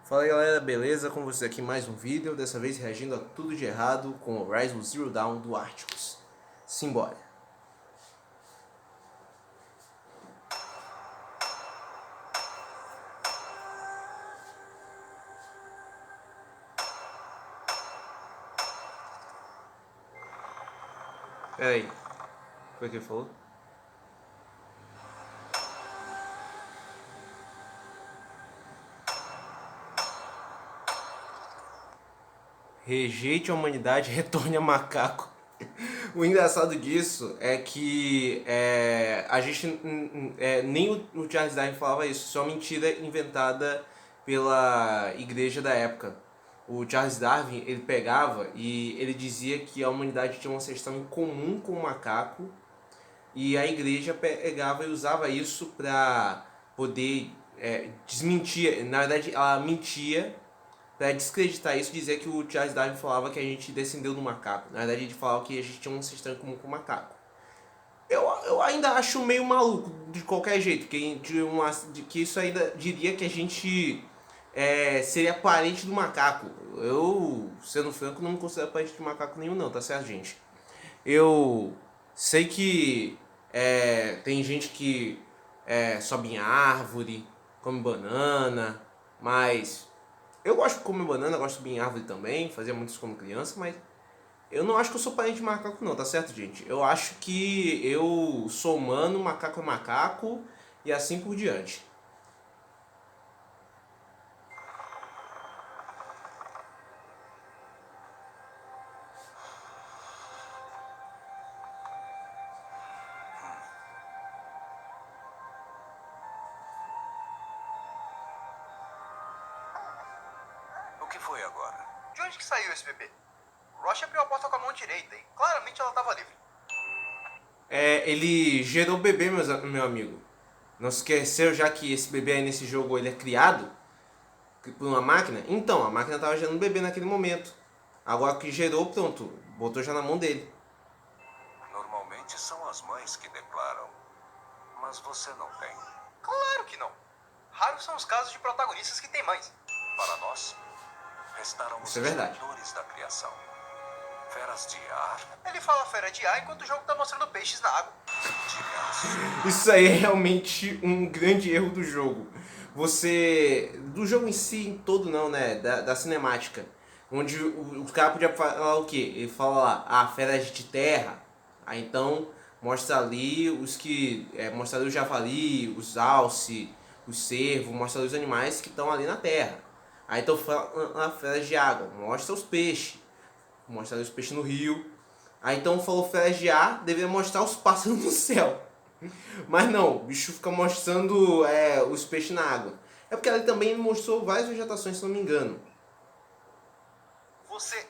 Fala galera, beleza? Com vocês aqui mais um vídeo, dessa vez reagindo a tudo de errado com o Horizon Zero Dawn do Arcticus. Simbora! Pera aí, foi o que ele falou? Rejeite a humanidade, retorne a macaco. O engraçado disso é que a gente nem o Charles Darwin falava isso, isso é uma mentira inventada pela igreja da época. O Charles Darwin ele pegava e ele dizia que a humanidade tinha uma ancestral em comum com o macaco e a igreja pegava e usava isso para poder desmentir. Na verdade, ela mentia para descreditar isso, dizer que o Charles Darwin falava que a gente descendeu do macaco. Na verdade, ele falava que a gente tinha um ancestral em comum com o macaco. Eu ainda acho meio maluco, de qualquer jeito, que isso ainda diria que a gente seria parente do macaco. Eu, sendo franco, não me considero parente de macaco nenhum não, tá certo, gente? Eu sei que tem gente que sobe em árvore, come banana, mas eu gosto de comer banana, gosto de subir em árvore também, fazia muito isso como criança, mas eu não acho que eu sou parente de macaco não, tá certo, gente? Eu acho que eu sou humano, macaco é macaco e assim por diante. O que foi agora? De onde que saiu esse bebê? Roche abriu a porta com a mão direita e claramente ela estava livre. Ele gerou o bebê, meu amigo. Não se esqueceu já que esse bebê aí nesse jogo ele é criado por uma máquina? Então, a máquina estava gerando o bebê naquele momento. Agora que gerou, pronto, botou já na mão dele. Normalmente são as mães que declaram, mas você não tem. Claro que não. Raros são os casos de protagonistas que têm mães. Para nós, restaram os Isso é verdade. instrutores da criação. Feras de ar, Ele fala fera de ar enquanto o jogo está mostrando peixes na água. de aço. Isso aí é realmente um grande erro do jogo. Do jogo em si, em todo não, né? Da cinemática. Onde o cara podia falar o quê? Ele fala lá, feras de terra. Aí então mostra ali mostra ali o javali, os alce, o cervo, mostra ali os animais que estão ali na terra. Aí então fala feras de água, mostra os peixes. Mostra ali os peixes no rio. Aí então falou feras de ar, deveria mostrar os pássaros no céu. Mas não, o bicho fica mostrando os peixes na água. É porque ela também mostrou várias vegetações, se não me engano. Você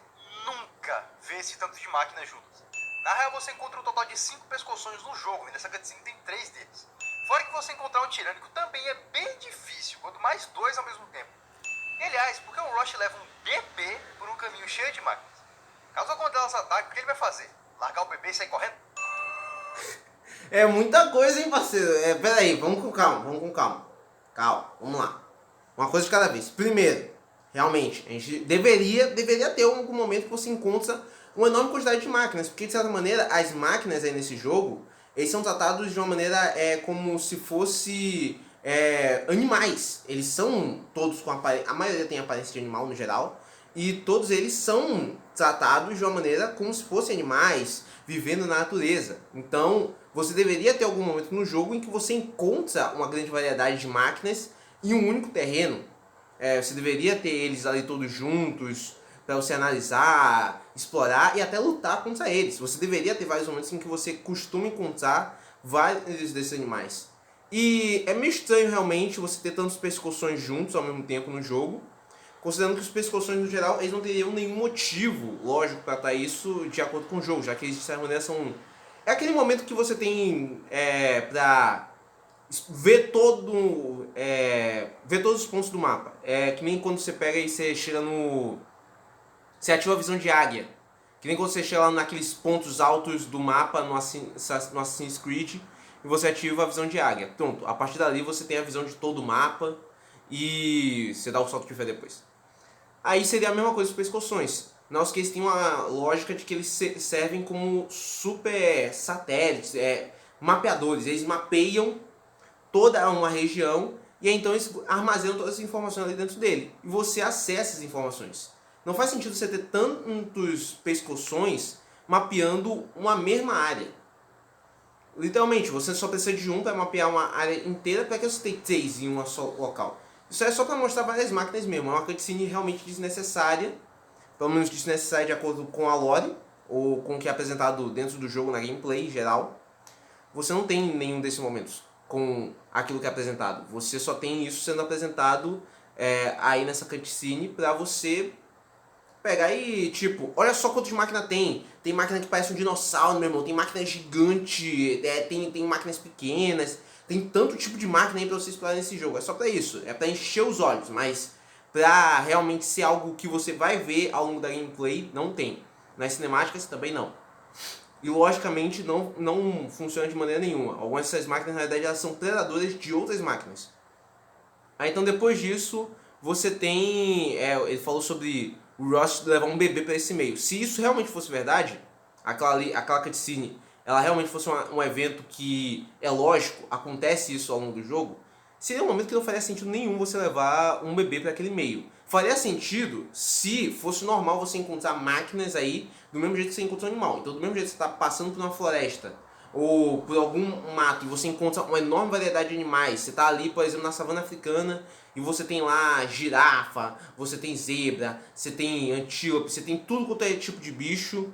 nunca vê esse tanto de máquinas juntas. Na real, você encontra um total de 5 pescoções no jogo, e nessa cutscene tem 3 deles. Fora que você encontrar um tirânico também é bem difícil, quanto mais 2 ao mesmo tempo. E, aliás, por que o Roche leva um bebê por um caminho cheio de máquinas? Caso alguma delas ataque, o que ele vai fazer? Largar o bebê e sair correndo? É muita coisa, hein, parceiro? Pera aí, vamos com calma, vamos com calma. Calma, vamos lá. Uma coisa de cada vez. Primeiro, realmente, a gente deveria ter algum momento que você encontra uma enorme quantidade de máquinas, porque de certa maneira as máquinas aí nesse jogo, eles são tratados de uma maneira como se fosse animais. Eles são todos com aparência, a maioria tem aparência de animal no geral, e todos eles são tratados de uma maneira como se fossem animais vivendo na natureza. Então, você deveria ter algum momento no jogo em que você encontra uma grande variedade de máquinas em um único terreno. Você deveria ter eles ali todos juntos para você analisar, explorar e até lutar contra eles. Você deveria ter vários momentos em que você costuma encontrar vários desses animais. E é meio estranho realmente você ter tantos pescoções juntos ao mesmo tempo no jogo, considerando que os pescoções no geral eles não teriam nenhum motivo lógico para estar isso de acordo com o jogo, já que eles de certa maneira são... É aquele momento que você tem pra ver ver todos os pontos do mapa. É que nem quando você pega e você chega no... Você ativa a visão de águia. Que nem quando você chega lá naqueles pontos altos do mapa no Assassin's Creed e você ativa a visão de águia. Pronto, a partir dali você tem a visão de todo o mapa e você dá o salto de fé depois. Aí seria a mesma coisa para os pescoções. Nós que eles têm uma lógica de que eles servem como super satélites, mapeadores. Eles mapeiam toda uma região e aí, então eles armazenam todas as informações ali dentro dele. E você acessa essas informações. Não faz sentido você ter tantos pescoções mapeando uma mesma área. Literalmente, você só precisa de um para mapear uma área inteira. Para que você tenha 3 em um só local? Isso é só para mostrar várias máquinas mesmo. É uma cutscene realmente desnecessária. Pelo menos desnecessária de acordo com a lore, ou com o que é apresentado dentro do jogo na gameplay em geral. Você não tem nenhum desses momentos com aquilo que é apresentado. Você só tem isso sendo apresentado aí nessa cutscene para você pegar e, tipo, olha só quantas máquinas tem. Tem máquina que parece um dinossauro, meu irmão. Tem máquina gigante, tem máquinas pequenas. Tem tanto tipo de máquina aí pra você explorar nesse jogo. É só pra isso. É pra encher os olhos, mas pra realmente ser algo que você vai ver ao longo da gameplay, não tem. Nas cinemáticas também não. E logicamente não funciona de maneira nenhuma. Algumas dessas máquinas, na verdade, elas são predadoras de outras máquinas. Aí então depois disso, você tem... ele falou sobre o Ross levar um bebê para esse meio. Se isso realmente fosse verdade, aquela cutscene, ela realmente fosse um evento que, é lógico, acontece isso ao longo do jogo, seria um momento que não faria sentido nenhum você levar um bebê para aquele meio. Faria sentido se fosse normal você encontrar máquinas aí do mesmo jeito que você encontra um animal. Então do mesmo jeito que você está passando por uma floresta ou por algum mato e você encontra uma enorme variedade de animais. Você está ali, por exemplo, na savana africana e você tem lá girafa, você tem zebra, você tem antílope, você tem tudo quanto é tipo de bicho.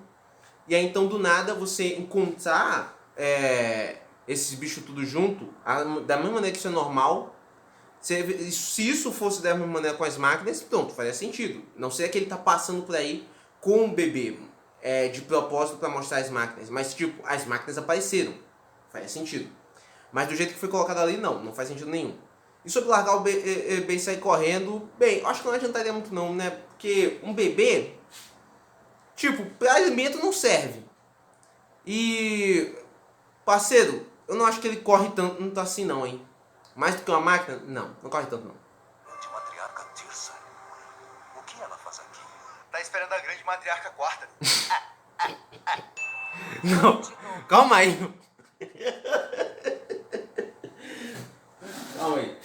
E aí então do nada você encontrar esses bichos tudo junto, da mesma maneira que isso é normal. Se isso fosse da mesma maneira com as máquinas, pronto, faria sentido. Não sei que ele tá passando por aí com um bebê de propósito para mostrar as máquinas. Mas tipo, as máquinas apareceram. Faz sentido. Mas do jeito que foi colocado ali, não faz sentido nenhum. E sobre largar o bebê e sair correndo, bem, eu acho que não adiantaria muito não, né? Porque um bebê, tipo, para alimento não serve. E, parceiro, eu não acho que ele corre tanto assim não, hein? Mais do que uma máquina? Não corre tanto não. Grande matriarca Tirsa. O que ela faz aqui? Tá esperando a grande matriarca quarta. Não, calma aí. Calma aí.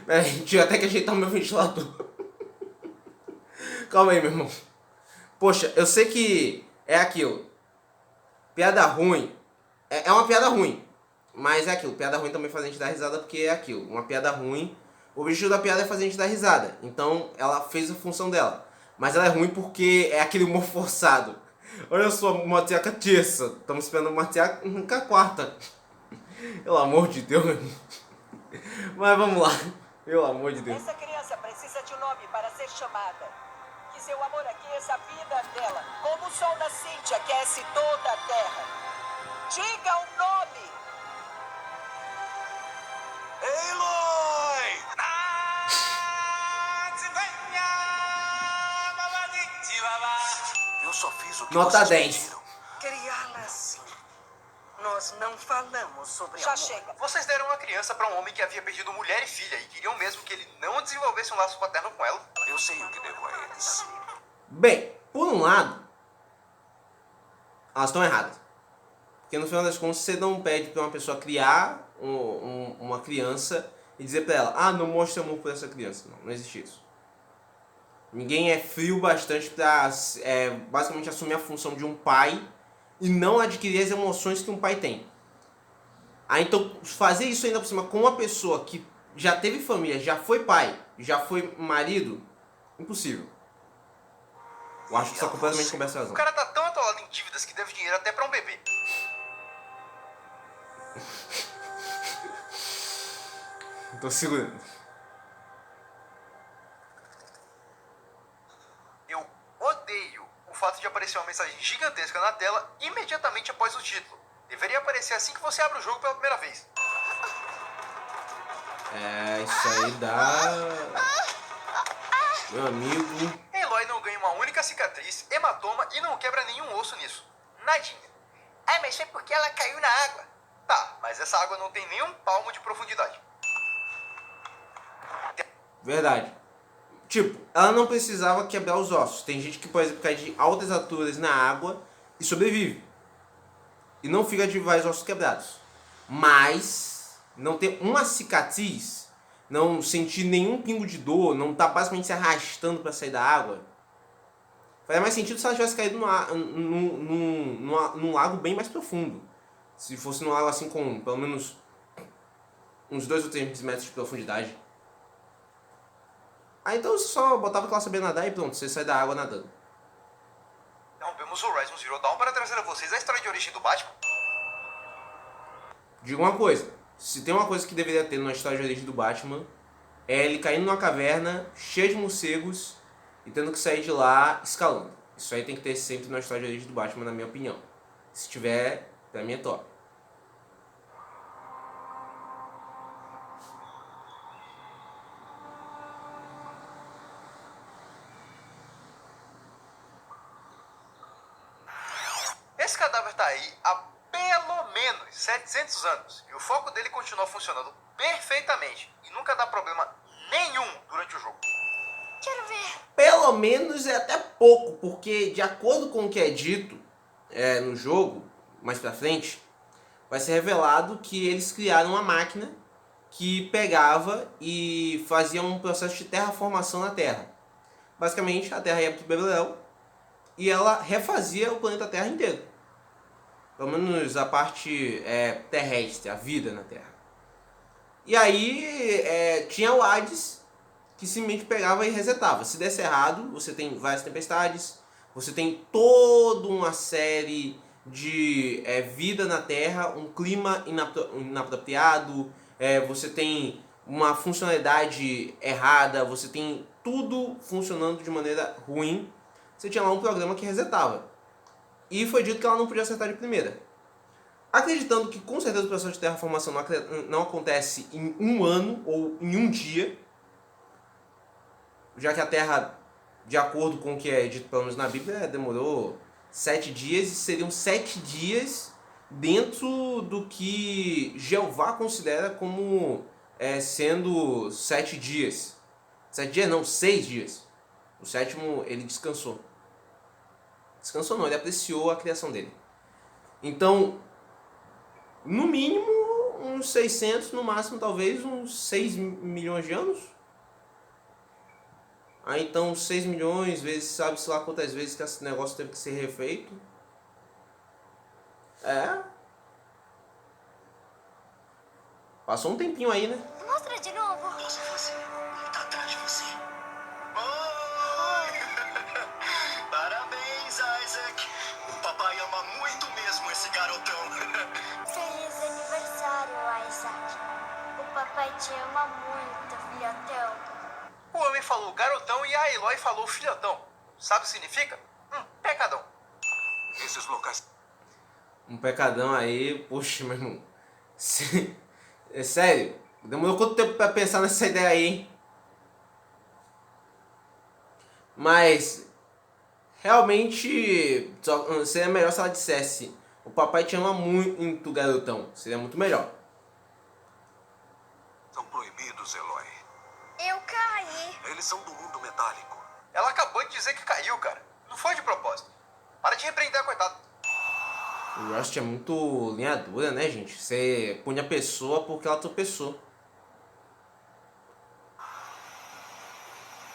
Pera aí, deixa eu até que ajeitar o meu ventilador. Calma aí, meu irmão. Poxa, eu sei que é aquilo. Piada ruim. É uma piada ruim. Mas é aquilo. Piada ruim também faz a gente dar risada porque é aquilo. Uma piada ruim. O objetivo da piada é fazer a gente dar risada. Então ela fez a função dela. Mas ela é ruim porque é aquele humor forçado. Olha só, matriarca terça. Estamos esperando uma matriarca quarta. Pelo amor de Deus, meu irmão. Mas vamos lá. Pelo amor de Deus. Essa criança precisa de um nome para ser chamada. Que seu amor aqueça a vida dela, como o sol nascente aquece toda a terra. Diga o nome! Aloy! Eu só fiz o que Nota vocês 10. pediram. Criá-la assim. Nós não falamos sobre Já amor. chega. Vocês deram uma criança pra um homem que havia perdido mulher e filha e queriam mesmo que ele não desenvolvesse um laço paterno com ela. Eu sei o que devo a eles. Bem, por um lado, elas estão erradas. Porque no final das contas você não pede pra uma pessoa criar uma criança e dizer pra ela, não mostre amor por essa criança. Não existe isso. Ninguém é frio bastante pra basicamente assumir a função de um pai e não adquirir as emoções que um pai tem. Então fazer isso ainda por cima com uma pessoa que já teve família, já foi pai, já foi marido, impossível. Eu acho que isso é completamente coberto O razão. cara tá tão atolado em dívidas que deve dinheiro até pra um bebê. Tô segurando. Eu odeio o fato de aparecer uma mensagem gigantesca na tela imediatamente após o título. Deveria aparecer assim que você abre o jogo pela primeira vez. Isso aí dá... Meu amigo... Aloy não ganha uma única cicatriz, hematoma e não quebra nenhum osso nisso. Nadinha. Mas foi porque ela caiu na água. Tá, mas essa água não tem nenhum palmo de profundidade. Verdade. Tipo, ela não precisava quebrar os ossos. Tem gente que, por exemplo, cai de altas alturas na água e sobrevive. E não fica de vários ossos quebrados. Mas não ter uma cicatriz, não sentir nenhum pingo de dor, não tá basicamente se arrastando para sair da água. Faria mais sentido se ela tivesse caído num lago bem mais profundo. Se fosse num lago assim com pelo menos uns 2 ou 3 metros de profundidade. Aí então você só botava que ela sabia nadar e pronto, você sai da água nadando. Interrompemos o Horizon Zero Dawn para trazer a vocês a história de origem do Batman. Digo uma coisa, se tem uma coisa que deveria ter na história de origem do Batman, é ele caindo numa caverna cheia de morcegos e tendo que sair de lá escalando. Isso aí tem que ter sempre na história de origem do Batman, na minha opinião. Se tiver, pra mim é top. Esse cadáver tá aí há pelo menos 700 anos e o foco dele continua funcionando perfeitamente e nunca dá problema nenhum durante o jogo. Quero ver. Pelo menos é até pouco, porque de acordo com o que é dito no jogo, mais pra frente, vai ser revelado que eles criaram uma máquina que pegava e fazia um processo de terraformação na Terra. Basicamente, a Terra ia pro Beleléu e ela refazia o planeta Terra inteiro. Pelo menos a parte terrestre, a vida na Terra. E aí tinha o Hades, que simplesmente pegava e resetava. Se desse errado, você tem várias tempestades, você tem toda uma série de vida na Terra, um clima inapropriado, você tem uma funcionalidade errada, você tem tudo funcionando de maneira ruim. Você tinha lá um programa que resetava. E foi dito que ela não podia acertar de primeira. Acreditando que com certeza o processo de terraformação não acontece em um ano ou em um dia, já que a Terra, de acordo com o que é dito pelo menos na Bíblia, demorou 7 dias, e seriam 7 dias dentro do que Jeová considera como sendo 7 dias. 7 dias não, 6 dias. O sétimo ele descansou. Descansou não, ele apreciou a criação dele. Então, no mínimo uns 600, no máximo talvez uns 6 milhões de anos. Aí então 6 milhões vezes, sabe-se lá quantas vezes que esse negócio teve que ser refeito. Passou um tempinho aí, né? Mostra de novo. Posso fazer? Ele tá atrás de você. Parabéns, Isaac. O papai ama muito mesmo esse garotão. Feliz aniversário, Isaac. O papai te ama muito, filhotão. O homem falou garotão e a Eloy falou filhotão. Sabe o que significa? Pecadão. Esses locais Um pecadão aí, poxa, meu irmão. É sério, demorou quanto tempo pra pensar nessa ideia aí, hein? Mas realmente seria melhor se ela dissesse: o papai te ama muito, garotão. Seria muito melhor. são proibidos, Eloy. Eu caí. Eles são do mundo metálico. Ela acabou de dizer que caiu, cara. Não foi de propósito. Para de repreender, coitado. O Rust é muito linha dura, né, gente? Você pune a pessoa porque ela tropeçou.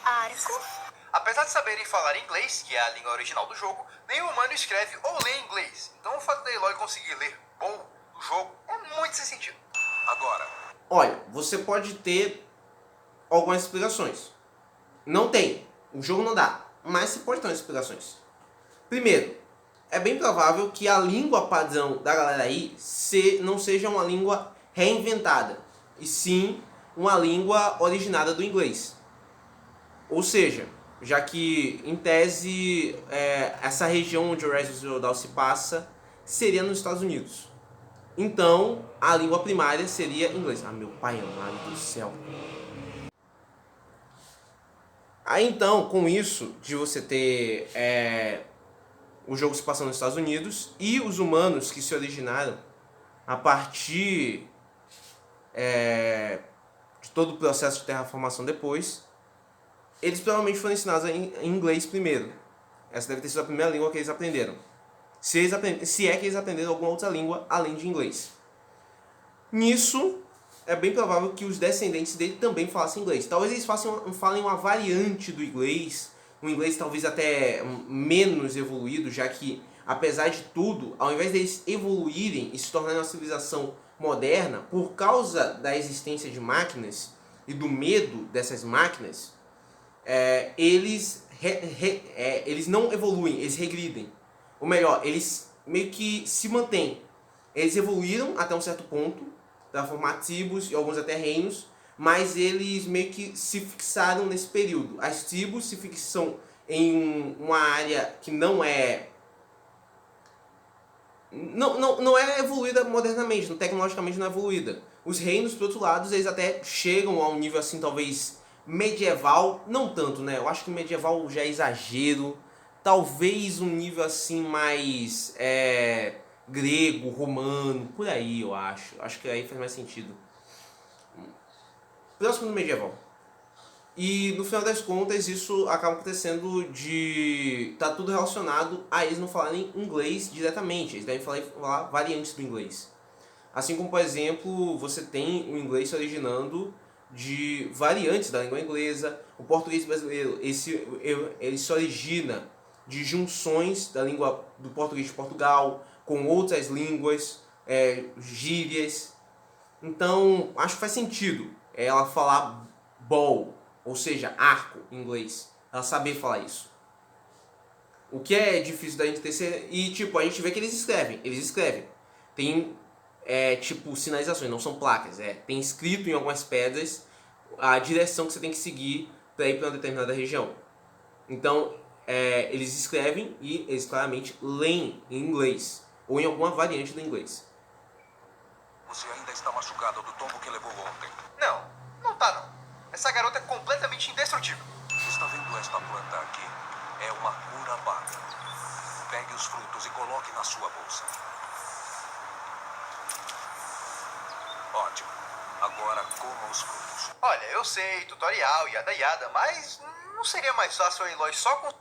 Arco. Apesar de saberem falar inglês, que é a língua original do jogo, nenhum humano escreve ou lê inglês. Então o fato da Eloy conseguir ler bom no jogo é muito sem sentido. Agora, Olha, você pode ter algumas explicações. Não tem. O jogo não dá. Mas você pode ter umas explicações. Primeiro, é bem provável que a língua padrão da galera aí não seja uma língua reinventada, e sim uma língua originada do inglês. Ou seja, já que em tese essa região onde o Horizon Zero Dawn se passa seria nos Estados Unidos. Então a língua primária seria inglês. Ah, meu pai amado do céu. Aí então, com isso de você ter o jogo se passando nos Estados Unidos e os humanos que se originaram a partir de todo o processo de terraformação depois, eles provavelmente foram ensinados em inglês primeiro. Essa deve ter sido a primeira língua que eles aprenderam. Se é que eles aprenderam alguma outra língua além de inglês. Nisso, é bem provável que os descendentes dele também falassem inglês. Talvez eles falem uma variante do inglês, um inglês talvez até menos evoluído, já que, apesar de tudo, ao invés deles evoluírem e se tornarem uma civilização moderna, por causa da existência de máquinas e do medo dessas máquinas, eles não evoluem, eles regridem. Ou melhor, eles meio que se mantêm. Eles evoluíram até um certo ponto, para formar tribos e alguns até reinos, mas eles meio que se fixaram nesse período. As tribos se fixam em uma área que não é evoluída modernamente, tecnologicamente não é evoluída. Os reinos, por outro lado, eles até chegam a um nível assim, talvez medieval, não tanto, né? Eu acho que medieval já é exagero. Talvez um nível assim mais grego, romano, por aí eu acho. Acho que aí faz mais sentido. Próximo do medieval. E no final das contas isso acaba acontecendo de... tá tudo relacionado a eles não falarem inglês diretamente. Eles devem falar variantes do inglês. Assim como, por exemplo, você tem o inglês se originando de variantes da língua inglesa. O português brasileiro ele se origina de junções da língua do português de Portugal com outras línguas, gírias. Então, acho que faz sentido ela falar ball, ou seja, arco em inglês. Ela saber falar isso. O que é difícil da gente ter... E, tipo, a gente vê que eles escrevem. Tem, tipo, sinalizações, não são placas. Tem escrito em algumas pedras a direção que você tem que seguir para ir para uma determinada região. Então, eles escrevem e eles claramente leem em inglês. Ou em alguma variante do inglês. Você ainda está machucado do tombo que levou ontem. Não tá não. Essa garota é completamente indestrutível. Está vendo esta planta aqui? É uma curabaga. Pegue os frutos e coloque na sua bolsa. Ótimo. Agora coma os frutos. Olha, eu sei, tutorial, yada, mas não seria mais fácil a Eloy só com...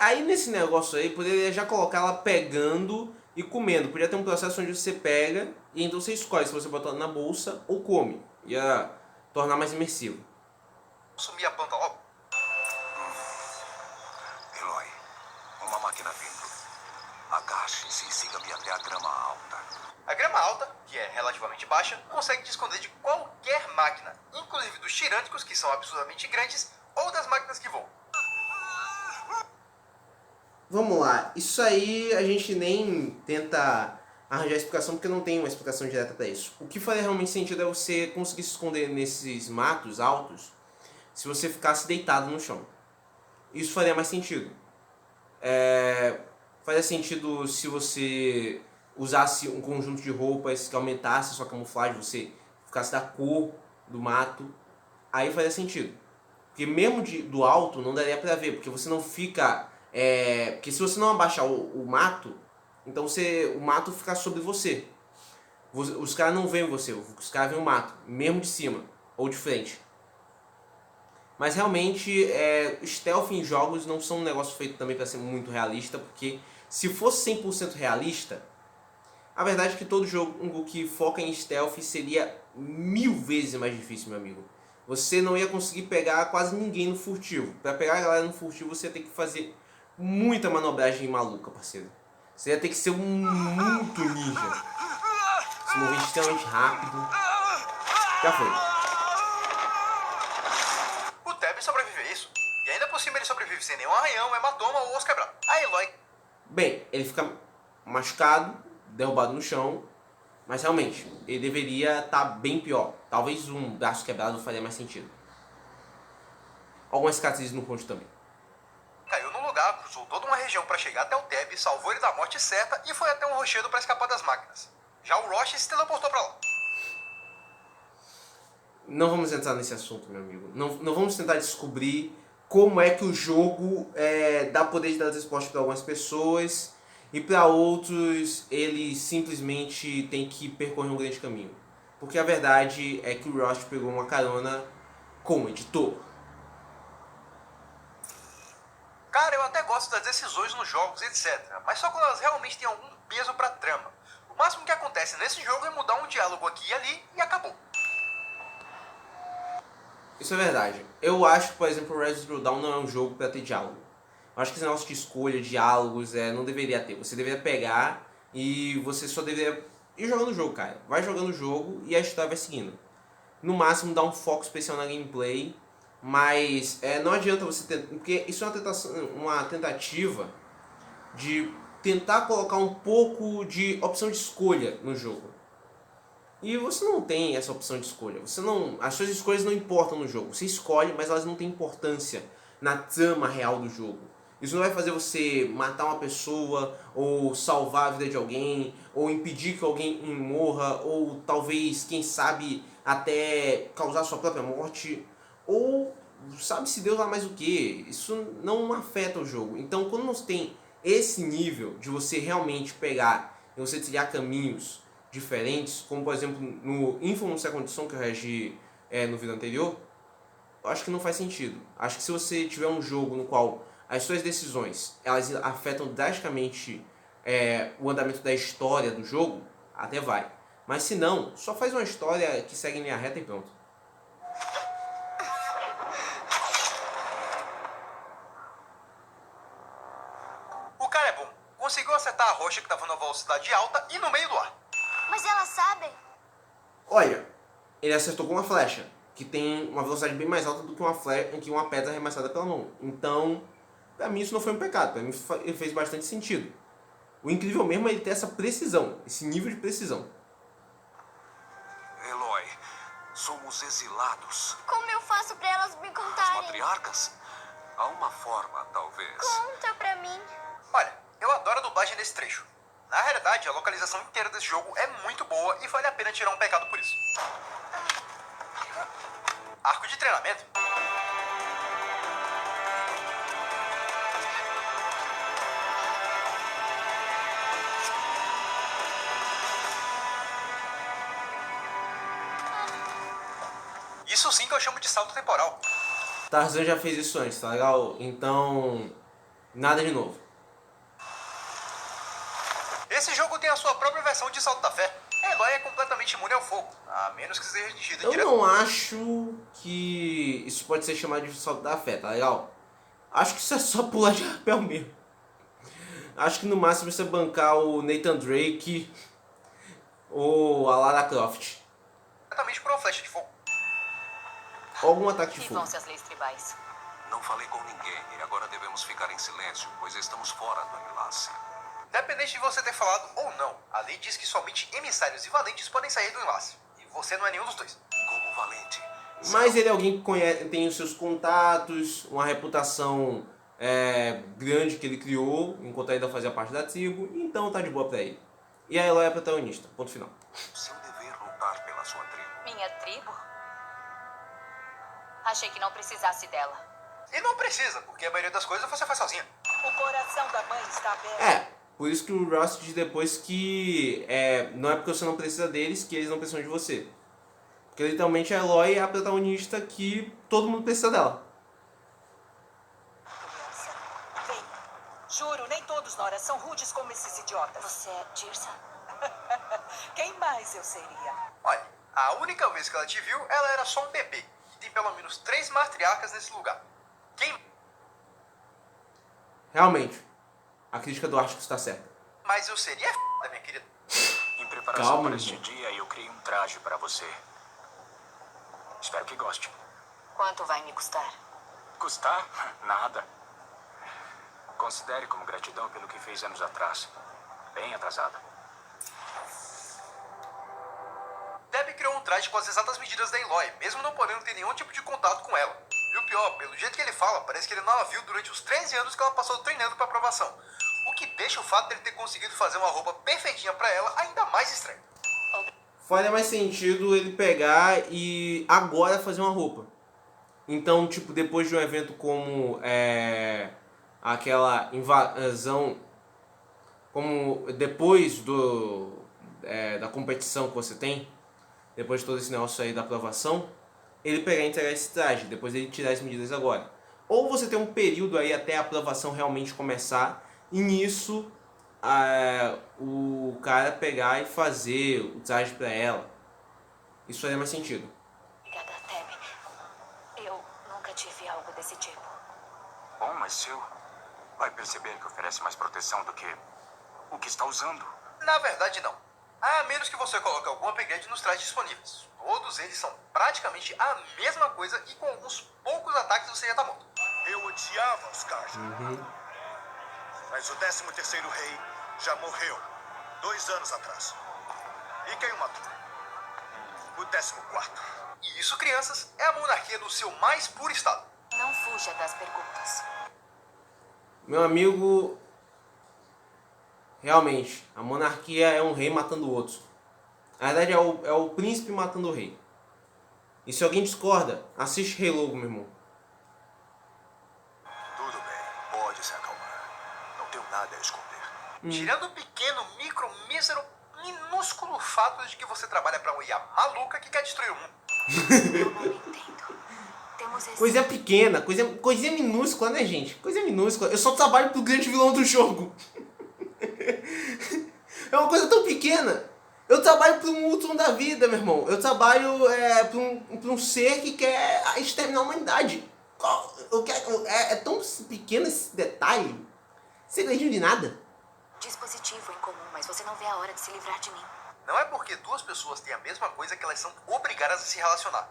Aí nesse negócio aí, poderia já colocar ela pegando e comendo. Podia ter um processo onde você pega e então você escolhe se você botar na bolsa ou come. Ia tornar mais imersivo. sumir a planta logo? Eloy, uma máquina vindo. Agache-se e siga-me até a grama alta. A grama alta, que é relativamente baixa, consegue te esconder de qualquer máquina, inclusive dos tirânicos, que são absurdamente grandes, ou das máquinas que voam. Vamos lá, isso aí a gente nem tenta arranjar explicação porque não tem uma explicação direta para isso. O que faria realmente sentido é você conseguir se esconder nesses matos altos se você ficasse deitado no chão. Isso faria mais sentido. Faria sentido se você usasse um conjunto de roupas que aumentasse a sua camuflagem, você ficasse da cor do mato, aí faria sentido. Porque mesmo do alto não daria pra ver, porque você não fica... porque se você não abaixar o mato, então o mato fica sobre você. Os caras não veem você, os caras veem o mato, mesmo de cima ou de frente. Mas realmente, stealth em jogos não são um negócio feito também para ser muito realista, porque se fosse 100% realista, a verdade é que todo jogo que foca em stealth seria 1000 vezes mais difícil, meu amigo. Você não ia conseguir pegar quase ninguém no furtivo. Para pegar a galera no furtivo, você ia ter que fazer muita manobragem maluca, parceiro. Você ia ter que ser muito ninja. Se mover extremamente rápido. Já foi. O Teb sobrevive a isso. E ainda por cima ele sobrevive sem nenhum arranhão, hematoma ou osso quebrado. A Eloy... Bem, ele fica machucado, derrubado no chão, mas realmente, ele deveria estar bem pior. Talvez um braço quebrado faria mais sentido. Algumas cicatrizes no rosto também. Caiu no lugar, cruzou toda uma região para chegar até o Teb, salvou ele da morte certa e foi até um rochedo para escapar das máquinas. Já o Roche se teleportou para lá. Não vamos entrar nesse assunto, meu amigo. Não vamos tentar descobrir como é que o jogo dá poder de teletransporte para algumas pessoas e para outros ele simplesmente tem que percorrer um grande caminho. porque a verdade é que o Ross pegou uma carona com o editor. Cara, eu até gosto das decisões nos jogos, etc. Mas só quando elas realmente têm algum peso pra trama. O máximo que acontece nesse jogo é mudar um diálogo aqui e ali e acabou. Isso é verdade. Eu acho que, por exemplo, o Resident Evil Dawn não é um jogo pra ter diálogo. Eu acho que esse negócio de escolha, diálogos, não deveria ter. Você deveria pegar e você só deveria ir jogando o jogo, cara. Vai jogando o jogo e a história vai seguindo. No máximo, dá um foco especial na gameplay, mas não adianta você ter... Porque isso é uma tentativa de tentar colocar um pouco de opção de escolha no jogo. E você não tem essa opção de escolha. As suas escolhas não importam no jogo. Você escolhe, mas elas não têm importância na trama real do jogo. Isso não vai fazer você matar uma pessoa, ou salvar a vida de alguém, ou impedir que alguém morra, ou talvez, quem sabe, até causar sua própria morte, ou sabe-se Deus lá mais o que. Isso não afeta o jogo. Então, quando você tem esse nível de você realmente pegar e você trilhar caminhos diferentes, como por exemplo no Infamous Second Son que eu regi no vídeo anterior, eu acho que não faz sentido. Acho que se você tiver um jogo no qual as suas decisões elas afetam drasticamente o andamento da história do jogo, até vai. Mas se não, só faz uma história que segue em linha reta e pronto. O cara é bom. Conseguiu acertar a rocha que tava numa velocidade alta e no meio do ar. Mas elas sabem? Olha, ele acertou com uma flecha, que tem uma velocidade bem mais alta do que uma pedra arremessada pela mão. Então, pra mim isso não foi um pecado, pra mim ele fez bastante sentido. O incrível mesmo é ele ter essa precisão, esse nível de precisão. Eloy, somos exilados. Como eu faço pra elas me As contarem? matriarcas? Há uma forma, talvez. Conta pra mim. Olha, eu adoro a dublagem nesse trecho. Na realidade, a localização inteira desse jogo é muito boa e vale a pena tirar um pecado por isso. Arco de treinamento? Isso sim que eu chamo de salto temporal. Tarzan já fez isso antes, tá legal? Então, nada de novo. Esse jogo tem a sua própria versão de salto da fé. Eloy é completamente imune ao fogo, a menos que seja dirigido Eu direto. não acho que isso pode ser chamado de salto da fé, tá legal? Acho que isso é só pular de rapel mesmo. Acho que no máximo você bancar o Nathan Drake ou a Lara Croft. Diretamente por uma flecha de fogo. Ou algum ataque de E fogo. vão-se as leis tribais. Não falei com ninguém e agora devemos ficar em silêncio, pois estamos fora do enlace. Independente de você ter falado ou não, a lei diz que somente emissários e valentes podem sair do enlace. E você não é nenhum dos dois. Como valente. Mas ele é alguém que tem os seus contatos, uma reputação grande que ele criou, enquanto ainda fazia parte da tribo, então tá de boa pra ele. E a Eloy é a protagonista, ponto final. Seu dever lutar pela sua tribo. Minha tribo? Achei que não precisasse dela. E não precisa, porque a maioria das coisas você faz sozinha. O coração da mãe está aberto. Por isso que o Ross diz depois que não é porque você não precisa deles que eles não precisam de você. Porque literalmente a Eloy é a protagonista que todo mundo precisa dela. Criança, vem. Juro, nem todos Nora são rudes como esses idiotas. Você é Tirsa? Quem mais eu seria? Olha, a única vez que ela te viu, ela era só um bebê. E tem pelo menos 3 matriarcas nesse lugar. Quem Realmente, a crítica do Ártico está certa. mais eu seria é f***, minha querida. Em preparação Calma, para este irmão. dia, eu criei um traje para você. Espero que goste. Quanto vai me custar? Custar? Nada. Considere como gratidão pelo que fez anos atrás. Bem atrasada. Debbie criou um traje com as exatas medidas da Eloy, mesmo não podendo ter nenhum tipo de contato com ela. E o pior, pelo jeito que ele fala, parece que ele não a viu durante os 13 anos que ela passou treinando para aprovação. O que deixa o fato dele ter conseguido fazer uma roupa perfeitinha para ela ainda mais estranho. Faria mais sentido ele pegar e agora fazer uma roupa. Então, tipo, depois de um evento como aquela invasão, como depois da competição que você tem, depois de todo esse negócio aí da aprovação, ele pegar e entregar esse traje, depois ele tirar as medidas agora. Ou você tem um período aí até a aprovação realmente começar, e nisso o cara pegar e fazer o traje pra ela. Isso faria mais sentido. Obrigada, Teb. Eu nunca tive algo desse tipo. Bom, mas Sil vai perceber que oferece mais proteção do que o que está usando. Na verdade, não. A menos que você coloque algum upgrade nos trajes disponíveis. Todos eles são praticamente a mesma coisa e com alguns poucos ataques você já tá morto. Eu odiava os Carja. Mas o 13º rei já morreu 2 anos atrás. E quem o matou? O 14º. E isso, crianças, é a monarquia no seu mais puro estado. Não fuja das perguntas. Meu amigo, realmente, a monarquia é um rei matando o outro. Na verdade, é o príncipe matando o rei. E se alguém discorda, assiste Rei Lobo, meu irmão. Tudo bem, pode se acalmar. Não tenho nada a esconder. Tirando o pequeno, micro, mísero, minúsculo fato de que você trabalha pra uma IA maluca que quer destruir o mundo. Eu não entendo. Temos esse... Coisinha pequena, coisinha minúscula, né, gente? Coisa minúscula. Eu só trabalho pro grande vilão do jogo. É uma coisa tão pequena. Eu trabalho para um Ultron da vida, meu irmão. Eu trabalho para um ser que quer exterminar a humanidade. É tão pequeno esse detalhe. Segredinho de nada. dispositivo em comum, mas você não vê a hora de se livrar de mim. Não é porque duas pessoas têm a mesma coisa que elas são obrigadas a se relacionar.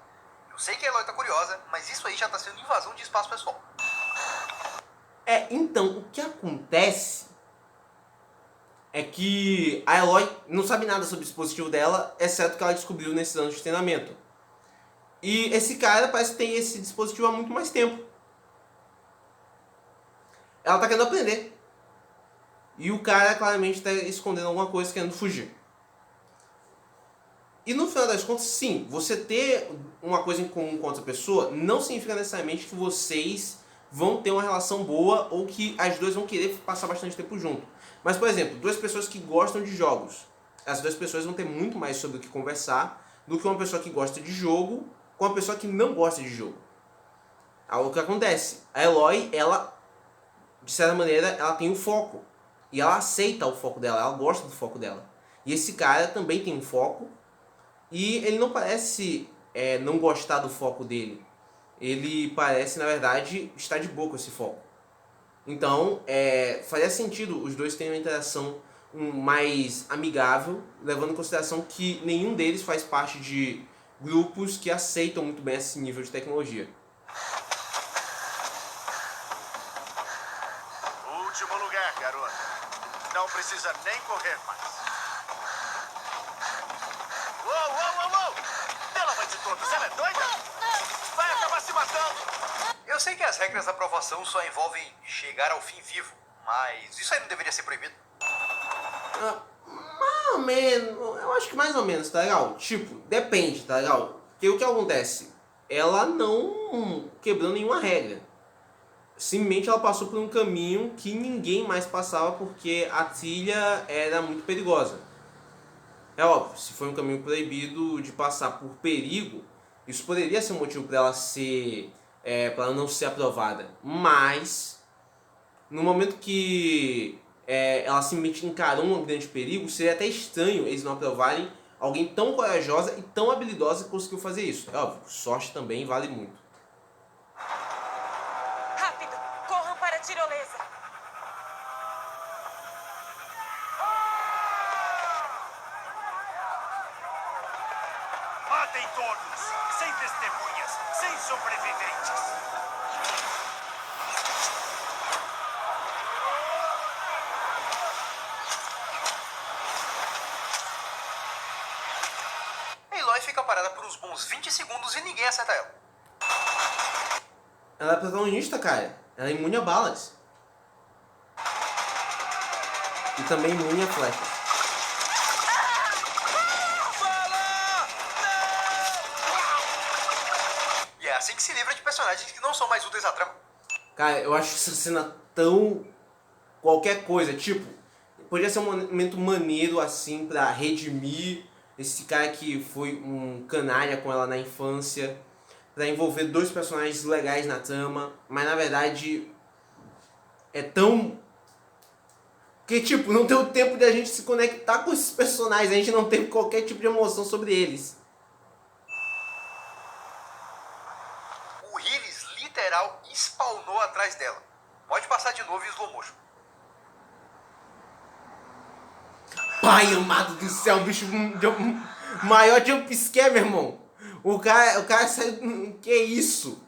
Eu sei que a Eloy tá curiosa, mas isso aí já tá sendo invasão de espaço pessoal. Então, o que acontece é que a Eloy não sabe nada sobre o dispositivo dela, exceto que ela descobriu nesses anos de treinamento. E esse cara parece que tem esse dispositivo há muito mais tempo. Ela tá querendo aprender. E o cara claramente tá escondendo alguma coisa, querendo fugir. E no final das contas, sim, você ter uma coisa em comum com outra pessoa não significa necessariamente que vocês vão ter uma relação boa ou que as duas vão querer passar bastante tempo junto. Mas, por exemplo, duas pessoas que gostam de jogos. As duas pessoas vão ter muito mais sobre o que conversar do que uma pessoa que gosta de jogo com uma pessoa que não gosta de jogo. O que acontece? A Eloy, ela, de certa maneira, ela tem um foco. E ela aceita o foco dela, ela gosta do foco dela. E esse cara também tem um foco. E ele não parece não gostar do foco dele. Ele parece, na verdade, estar de boa com esse foco. Então, faria sentido os dois terem uma interação mais amigável, levando em consideração que nenhum deles faz parte de grupos que aceitam muito bem esse nível de tecnologia. Último lugar, garota. Não precisa nem correr mais. Uou! Pelo amor de todos, ela é doida? Vai acabar se matando! Eu sei que as regras da aprovação só envolvem chegar ao fim vivo, mas isso aí não deveria ser proibido? Mais ou menos, eu acho que mais ou menos, tá legal? Tipo, depende, tá legal? Porque o que acontece? Ela não quebrou nenhuma regra. Simplesmente ela passou por um caminho que ninguém mais passava porque a trilha era muito perigosa. É óbvio, se foi um caminho proibido de passar por perigo, isso poderia ser um motivo para ela ser, para ela não ser aprovada. Mas no momento que ela simplesmente encarou um grande perigo, seria até estranho eles não aprovarem alguém tão corajosa e tão habilidosa que conseguiu fazer isso. É óbvio, sorte também vale muito. Rápido! Corram para a tirolesa! Matem todos! Sem testemunhas, sem sobreviventes! Eloy fica parada por uns bons 20 segundos e ninguém acerta ela. Ela é protagonista, cara. Ela é imune a balas. E também imune a flechas. E é assim que se livra de personagens que não são mais úteis à trama. Cara, eu acho essa cena tão... qualquer coisa, tipo... Podia ser um momento maneiro, assim, pra redimir esse cara que foi um canalha com ela na infância, pra envolver dois personagens legais na trama, mas na verdade é tão... que tipo, não deu tempo de a gente se conectar com esses personagens, a gente não teve qualquer tipo de emoção sobre eles. O Riles literal spawnou atrás dela. Pode passar de novo em slow motion. Pai amado do céu, bicho, maior jumpscare, meu irmão. O cara saiu... Que isso?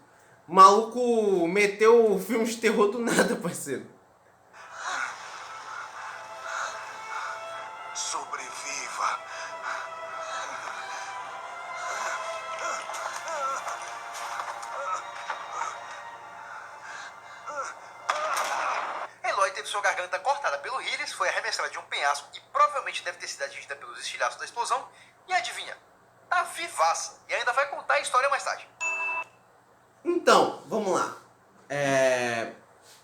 O maluco meteu o filme de terror do nada, parceiro. Sobreviva. Eloy teve sua garganta cortada pelo Riles, foi arremessada de um penhasco e provavelmente deve ter sido atingida pelos estilhaços da explosão. E adivinha? Tá vivaça e ainda vai contar a história mais tarde. Então, vamos lá.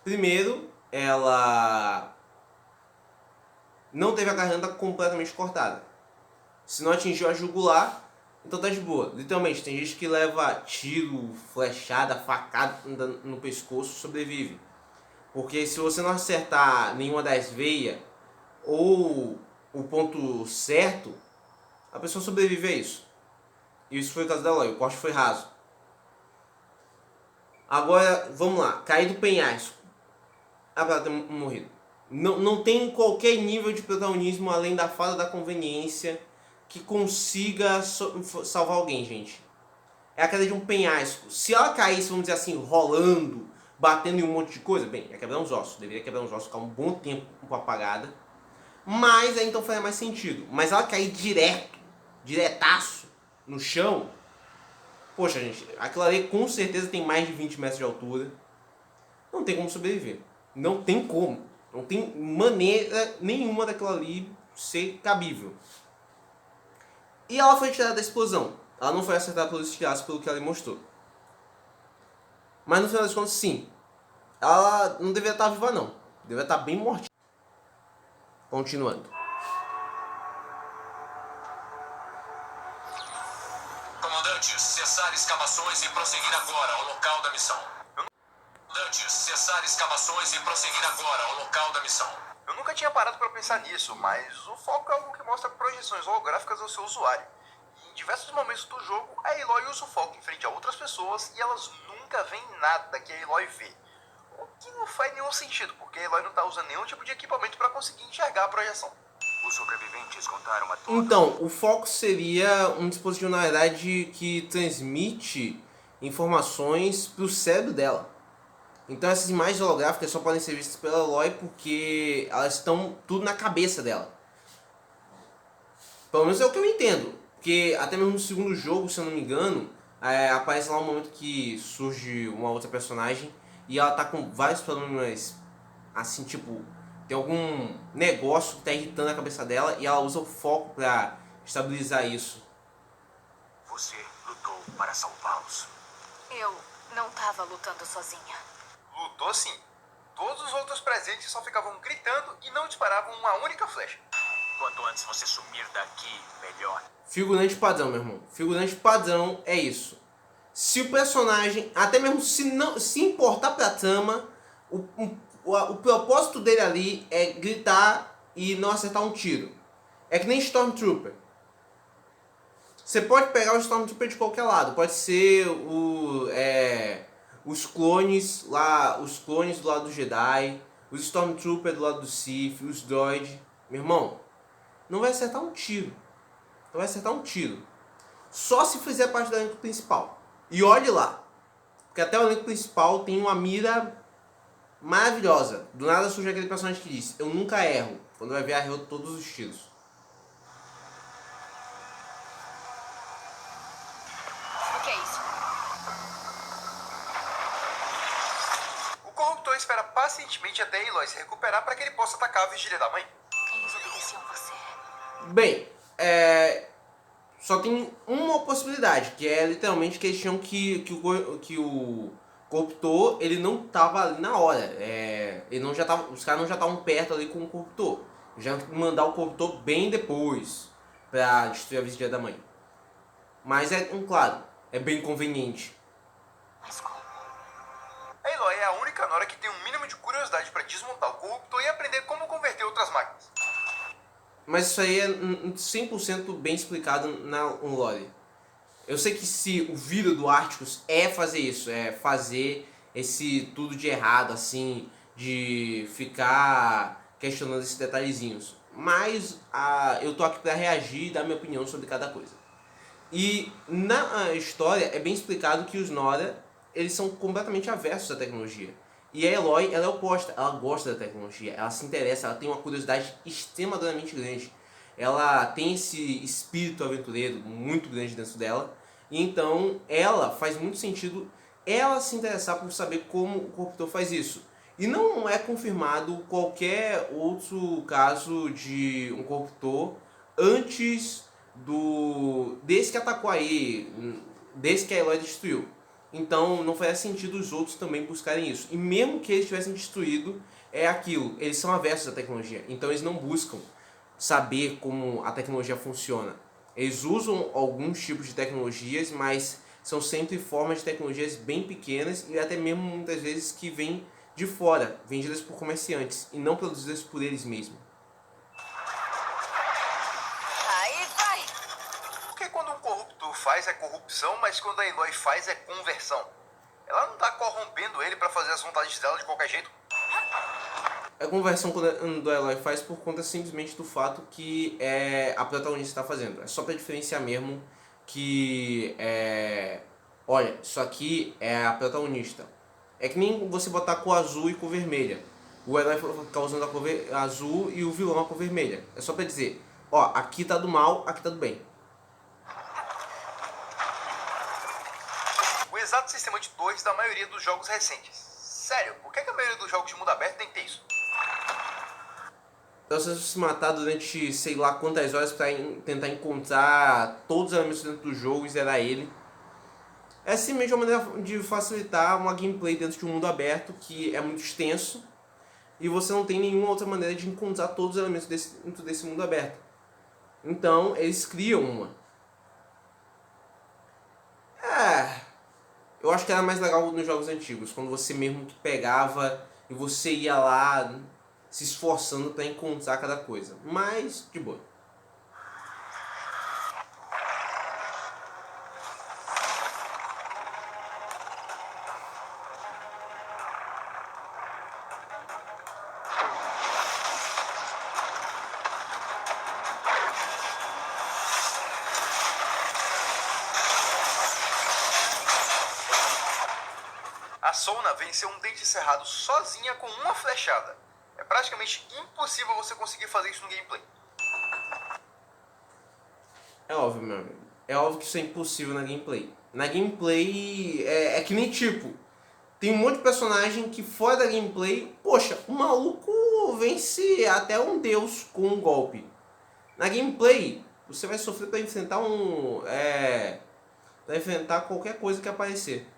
Primeiro, ela não teve a garganta completamente cortada. Se não atingiu a jugular, então tá de boa. Literalmente, tem gente que leva tiro, flechada, facada no pescoço e sobrevive. Porque se você não acertar nenhuma das veias ou o ponto certo, a pessoa sobrevive a isso. E isso foi o caso da Eloy, o corte foi raso. Agora, vamos lá, cair do penhasco. Ela ter morrido. Não tem qualquer nível de protagonismo além da fada da conveniência que consiga salvar alguém, gente. É a queda de um penhasco. Se ela caísse, vamos dizer assim, rolando, batendo em um monte de coisa, bem, ia quebrar uns ossos. Deveria quebrar uns ossos, ficar um bom tempo apagada. Mas aí então faria mais sentido. Mas ela cair diretaço no chão, poxa, gente, aquilo ali com certeza tem mais de 20 metros de altura. Não tem como sobreviver. Não tem como. Não tem maneira nenhuma daquilo ali ser cabível. E ela foi tirada da explosão. Ela não foi acertada pelos estilhaços, pelo que ela mostrou. Mas no final das contas, sim. Ela não deveria estar viva, não. Deveria estar bem mortinha. Continuando. Comandantes, cessar escavações e prosseguir agora ao local da missão. Comandantes, cessar escavações e prosseguir agora ao local da missão. Eu nunca tinha parado para pensar nisso, mas o foco é algo que mostra projeções holográficas ao seu usuário. E em diversos momentos do jogo, a Aloy usa o foco em frente a outras pessoas e elas nunca veem nada que a Aloy vê. O que não faz nenhum sentido, porque a Aloy não está usando nenhum tipo de equipamento para conseguir enxergar a projeção. Os sobreviventes contaram a todos. Então, o foco seria um dispositivo, na verdade, que transmite informações para o cérebro dela. Então essas imagens holográficas só podem ser vistas pela Aloy porque elas estão tudo na cabeça dela. Pelo menos é o que eu entendo. Porque até mesmo no segundo jogo, se eu não me engano, aparece lá um momento que surge uma outra personagem e ela tá com vários problemas, assim, tipo, tem algum negócio que tá irritando a cabeça dela e ela usa o foco pra estabilizar isso. Você lutou para salvá-los. Eu não tava lutando sozinha. Lutou sim. Todos os outros presentes só ficavam gritando e não disparavam uma única flecha. Quanto antes você sumir daqui, melhor. Figurante padrão, meu irmão. Figurante padrão é isso. Se o personagem, até mesmo se importar pra trama, o propósito dele ali é gritar e não acertar um tiro. É que nem Stormtrooper. Você pode pegar o Stormtrooper de qualquer lado. Pode ser os clones lá, os clones do lado do Jedi, os Stormtrooper do lado do Sith, os droid. Meu irmão, não vai acertar um tiro. Não vai acertar um tiro. Só se fizer parte do elenco principal. E olhe lá. Porque até o elenco principal tem uma mira maravilhosa. Do nada surge aquele personagem que diz: eu nunca erro. Quando vai ver, errou todos os tiros. O que é isso? O corruptor espera pacientemente até a Aloy se recuperar para que ele possa atacar a vigília da mãe. Eles obedeciam você. Bem, só tem uma possibilidade, que é literalmente que eles tinham que o corruptor, ele não tava ali na hora. Ele não já tava, os caras não já estavam perto ali com o corruptor. Já mandar o corruptor bem depois, pra destruir a vigia da mãe. Mas claro, é bem conveniente. Mas como? A Aloy é a única Nora que tem um mínimo de curiosidade para desmontar o corruptor e aprender como converter outras máquinas. Mas isso aí é 100% bem explicado no lore. Eu sei que se o vídeo do Articus é fazer isso, é fazer esse tudo de errado, assim, de ficar questionando esses detalhezinhos. Mas eu tô aqui pra reagir e dar minha opinião sobre cada coisa. E na história é bem explicado que os Nora, eles são completamente aversos à tecnologia. E a Aloy, ela é oposta, ela gosta da tecnologia, ela se interessa, ela tem uma curiosidade extremamente grande. Ela tem esse espírito aventureiro muito grande dentro dela. E então ela faz muito sentido ela se interessar por saber como o corruptor faz isso. E não é confirmado qualquer outro caso de um corruptor antes desse que atacou aí, desse que a Aloy destruiu. Então não faz sentido os outros também buscarem isso. E mesmo que eles tivessem destruído, é aquilo, eles são aversos à tecnologia. Então eles não buscam saber como a tecnologia funciona. Eles usam alguns tipos de tecnologias, mas são sempre formas de tecnologias bem pequenas e até mesmo muitas vezes que vêm de fora, vendidas por comerciantes e não produzidas por eles mesmos. Aí vai! Porque quando um corruptor faz é corrupção, mas quando a Aloy faz é conversão. Ela não tá corrompendo ele para fazer as vontades dela de qualquer jeito. A conversão do Aloy faz por conta simplesmente do fato que a protagonista está fazendo. É só para diferenciar mesmo que olha, isso aqui é a protagonista. É que nem você botar cor azul e cor vermelha. O herói ficar usando a cor azul e o vilão a cor vermelha. É só para dizer, ó, aqui tá do mal, aqui tá do bem. O exato sistema de torres da maioria dos jogos recentes. Sério, por que a maioria dos jogos de mundo aberto tem que ter isso? Pra você se matar durante sei lá quantas horas pra tentar encontrar todos os elementos dentro do jogo e zerar ele. É simplesmente uma maneira de facilitar uma gameplay dentro de um mundo aberto que é muito extenso e você não tem nenhuma outra maneira de encontrar todos os elementos dentro desse mundo aberto. Então eles criam uma. Eu acho que era mais legal nos jogos antigos, quando você mesmo que pegava e você ia lá se esforçando para encontrar cada coisa. Mas, de boa. A Sona venceu um dente cerrado sozinha com uma flechada. É praticamente impossível você conseguir fazer isso no gameplay. É óbvio, meu amigo. É óbvio que isso é impossível na gameplay. Na gameplay é que nem tipo, tem um monte de personagem que fora da gameplay, poxa, o maluco vence até um deus com um golpe. Na gameplay, você vai sofrer para enfrentar para enfrentar qualquer coisa que aparecer.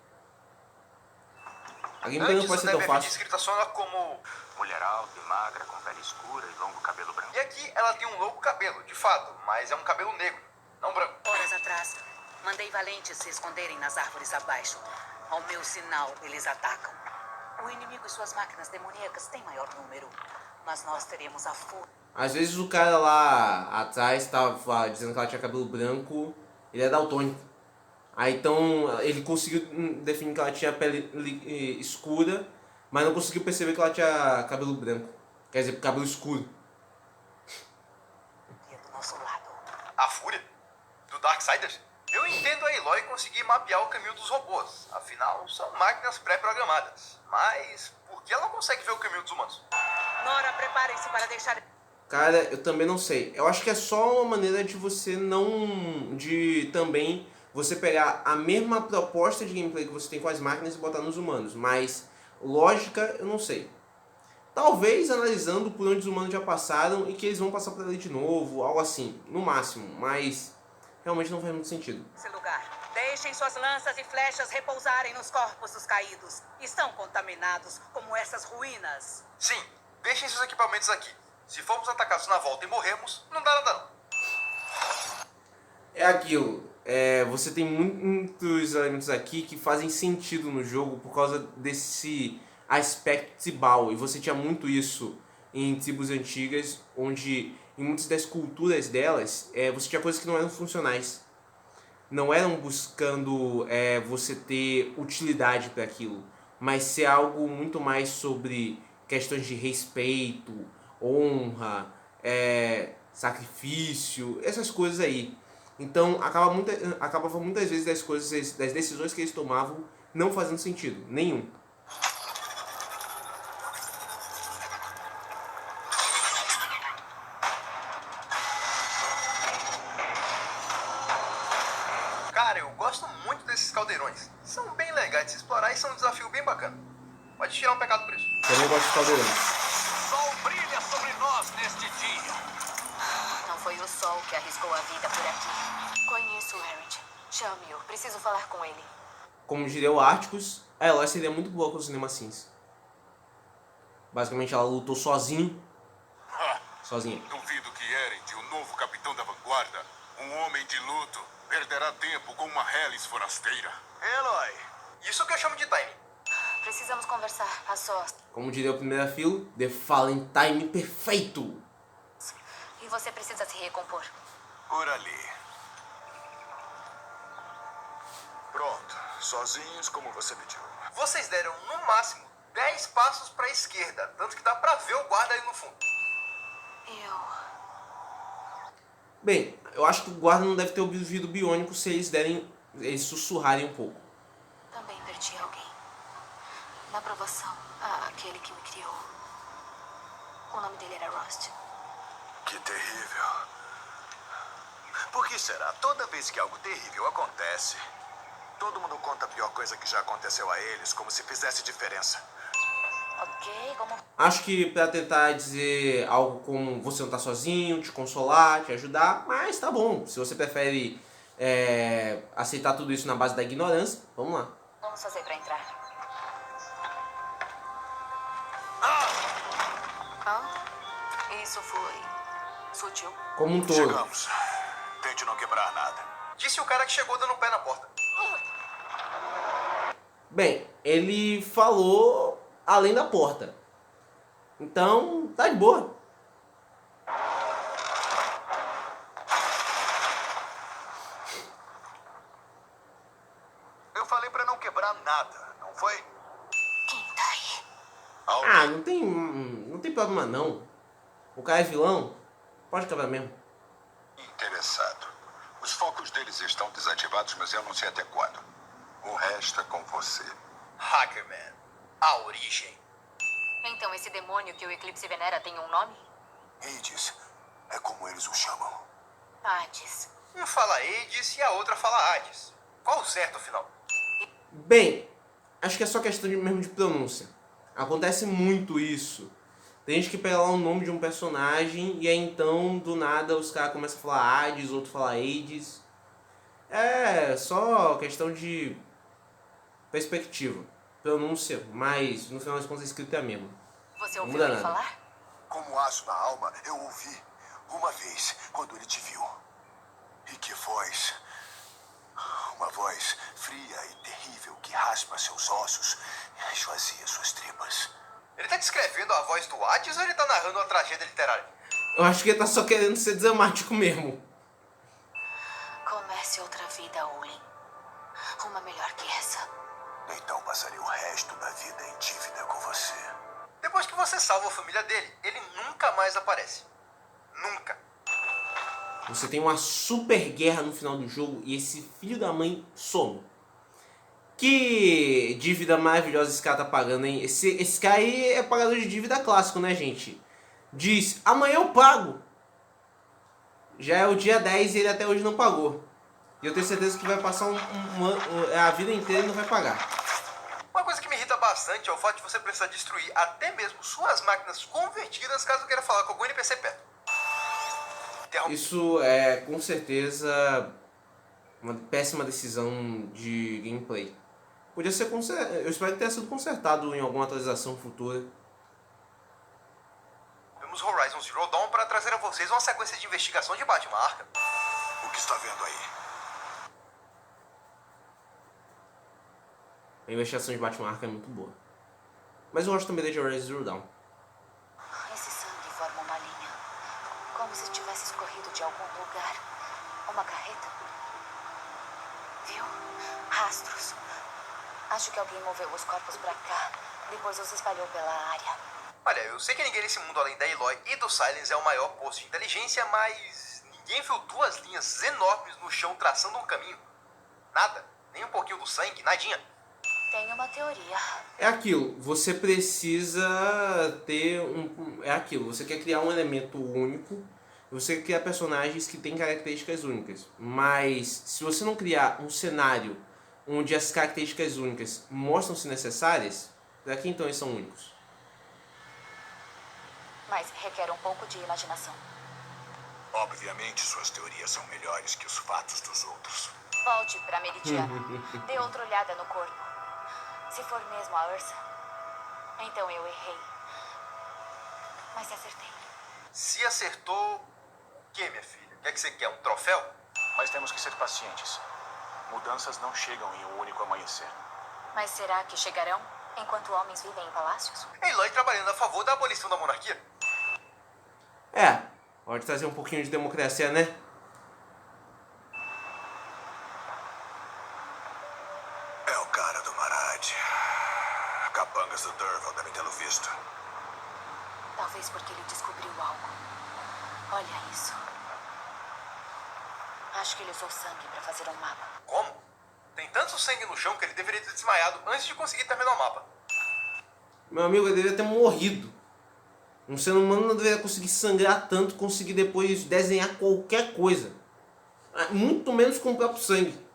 A gameplay não pode ser tão fácil. Descrita Sona como... Mulher alta e magra, com pele escura e longo cabelo branco. E aqui ela tem um longo cabelo, de fato, mas é um cabelo negro, não branco. Horas atrás, mandei valentes se esconderem nas árvores abaixo. Ao meu sinal, eles atacam. O inimigo e suas máquinas demoníacas têm maior número, mas nós teremos a força. Às vezes o cara lá atrás tava dizendo que ela tinha cabelo branco, ele é daltônico. Aí então ele conseguiu definir que ela tinha pele escura, mas não conseguiu perceber que ela tinha cabelo branco. Quer dizer, cabelo escuro. Do nosso lado. A fúria? Do Darksiders? Eu entendo a Aloy conseguir mapear o caminho dos robôs. Afinal, são máquinas pré-programadas. Mas por que ela não consegue ver o caminho dos humanos? Nora, preparem-se para deixar... Cara, eu também não sei. Eu acho que é só uma maneira de você não... de também você pegar a mesma proposta de gameplay que você tem com as máquinas e botar nos humanos. Mas lógica, eu não sei. Talvez analisando por onde os humanos já passaram e que eles vão passar por ali de novo, algo assim, no máximo. Mas realmente não faz muito sentido. Esse lugar. Deixem suas lanças e flechas repousarem nos corpos dos caídos. Estão contaminados como essas ruínas. Sim, deixem seus equipamentos aqui. Se formos atacados na volta e morrermos, não dá nada não. É aquilo. Você tem muitos elementos aqui que fazem sentido no jogo por causa desse aspecto tribal. E você tinha muito isso em tribos antigas, onde em muitas das culturas delas, você tinha coisas que não eram funcionais. Não eram buscando você ter utilidade para aquilo, mas ser algo muito mais sobre questões de respeito, honra, sacrifício, essas coisas aí. Então acabava muitas vezes das decisões que eles tomavam não fazendo sentido nenhum. Cara, eu gosto muito desses caldeirões. São bem legais de se explorar e são um desafio bem bacana. Pode tirar um pecado por isso. Também gosto de caldeirões. Sol brilha sobre nós neste dia. Não foi o sol que arriscou a vida por aqui. Conheço o Harriet. Chame-o. Preciso falar com ele. Como diria o Articus, a Eloy seria muito boa com os Nemasins. Basicamente ela lutou sozinha. Duvido que Erend, o novo capitão da vanguarda, um homem de luto, perderá tempo com uma Hellis forasteira. Eloy, isso que eu chamo de timing. Precisamos conversar a sós. Como diria o primeiro filo, The Fallen Time perfeito. E você precisa se recompor. Por ali. Pronto. Sozinhos como você pediu. Vocês deram, no máximo, 10 passos pra esquerda. Tanto que dá pra ver o guarda ali no fundo. Bem, eu acho que o guarda não deve ter ouvido biônico se eles sussurrarem um pouco. Também perdi alguém. Na provação, aquele que me criou. O nome dele era Rust. Que terrível. Por que será? Toda vez que algo terrível acontece, todo mundo conta a pior coisa que já aconteceu a eles, como se fizesse diferença. Ok, como... Acho que pra tentar dizer algo como você não tá sozinho, te consolar, te ajudar, mas tá bom. Se você prefere aceitar tudo isso na base da ignorância, vamos lá. Vamos fazer pra entrar. Isso foi sutil. Como um todo. Chegamos. Tente não quebrar nada. Disse o cara que chegou dando o pé na porta. Bem, ele falou além da porta. Então, tá de boa. Eu falei pra não quebrar nada, não foi? Quem tá aí? Ah, não tem problema não. O cara é vilão, pode quebrar mesmo. Interessado. Os focos deles estão desativados, mas eu não sei até quando. O resto é com você. Hackerman. A origem. Então esse demônio que o Eclipse venera tem um nome? Hades. É como eles o chamam. Hades. Um fala Hades e a outra fala Hades. Qual o certo, afinal? Bem, acho que é só questão mesmo de pronúncia. Acontece muito isso. Tem gente que pega lá o nome de um personagem e aí então, do nada, os caras começam a falar Hades, outro fala Hades. É só questão de perspectiva, pronúncia, mas no final das contas a escrita é a mesma. Você Não ouviu muda ele nada. falar? Como aço na alma, eu ouvi uma vez quando ele te viu. E que voz. Uma voz fria e terrível que raspa seus ossos e esvazia suas tripas. Ele tá descrevendo a voz do Hades ou ele tá narrando uma tragédia literária? Eu acho que ele tá só querendo ser dramático mesmo. Comece outra vida, Olin. Uma melhor que essa. Então passarei o resto da vida em dívida com você. Depois que você salva a família dele, ele nunca mais aparece. Nunca. Você tem uma super guerra no final do jogo e esse filho da mãe some. Que dívida maravilhosa esse cara tá pagando, hein? Esse cara aí é pagador de dívida clássico, né, gente? Diz, amanhã eu pago. Já é o dia 10 e ele até hoje não pagou. E eu tenho certeza que vai passar a vida inteira e não vai pagar. Uma coisa que me irrita bastante é o fato de você precisar destruir até mesmo suas máquinas convertidas caso queira falar com algum NPC perto. Isso é, com certeza, uma péssima decisão de gameplay. Podia ser eu espero que tenha sido consertado em alguma atualização futura. Vemos Horizon Zero Dawn para trazer a vocês uma sequência de investigação de Batman Arkham. O que está vendo aí? A investigação de Batman Arkham é muito boa. Mas eu gosto também de Horizon Zero Dawn. Esse sangue forma uma linha. Como se tivesse escorrido de algum lugar. Uma carreta. Viu? Rastros. Acho que alguém moveu os corpos pra cá. Depois os espalhou pela área. Olha, eu sei que ninguém nesse mundo além da Eloy e do Silence é o maior posto de inteligência, mas ninguém viu duas linhas enormes no chão traçando um caminho. Nada. Nem um pouquinho do sangue, nadinha. Tenho uma teoria. É aquilo, você precisa ter é aquilo, você quer criar um elemento único, você quer criar personagens que têm características únicas. Mas se você não criar um cenário onde as características únicas mostram-se necessárias, para que então eles são únicos? Mas requer um pouco de imaginação. Obviamente, suas teorias são melhores que os fatos dos outros. Volte pra Meridiana. Dê outra olhada no corpo. Se for mesmo a Ursa, então eu errei. Mas acertei. Se acertou, o que, minha filha? O que é que você quer? Um troféu? Mas temos que ser pacientes. Mudanças não chegam em um único amanhecer. Mas será que chegarão enquanto homens vivem em palácios? Eloy trabalhando a favor da abolição da monarquia. É, pode trazer um pouquinho de democracia, né? É o cara do Marad. Capangas do Durval devem tê-lo visto. Talvez porque ele descobriu algo. Olha isso. Acho que ele usou sangue pra fazer um mapa. Como? Tem tanto sangue no chão que ele deveria ter desmaiado antes de conseguir terminar o mapa. Meu amigo, ele deveria ter morrido. Um ser humano não deveria conseguir sangrar tanto, conseguir depois desenhar qualquer coisa. Muito menos com o próprio sangue.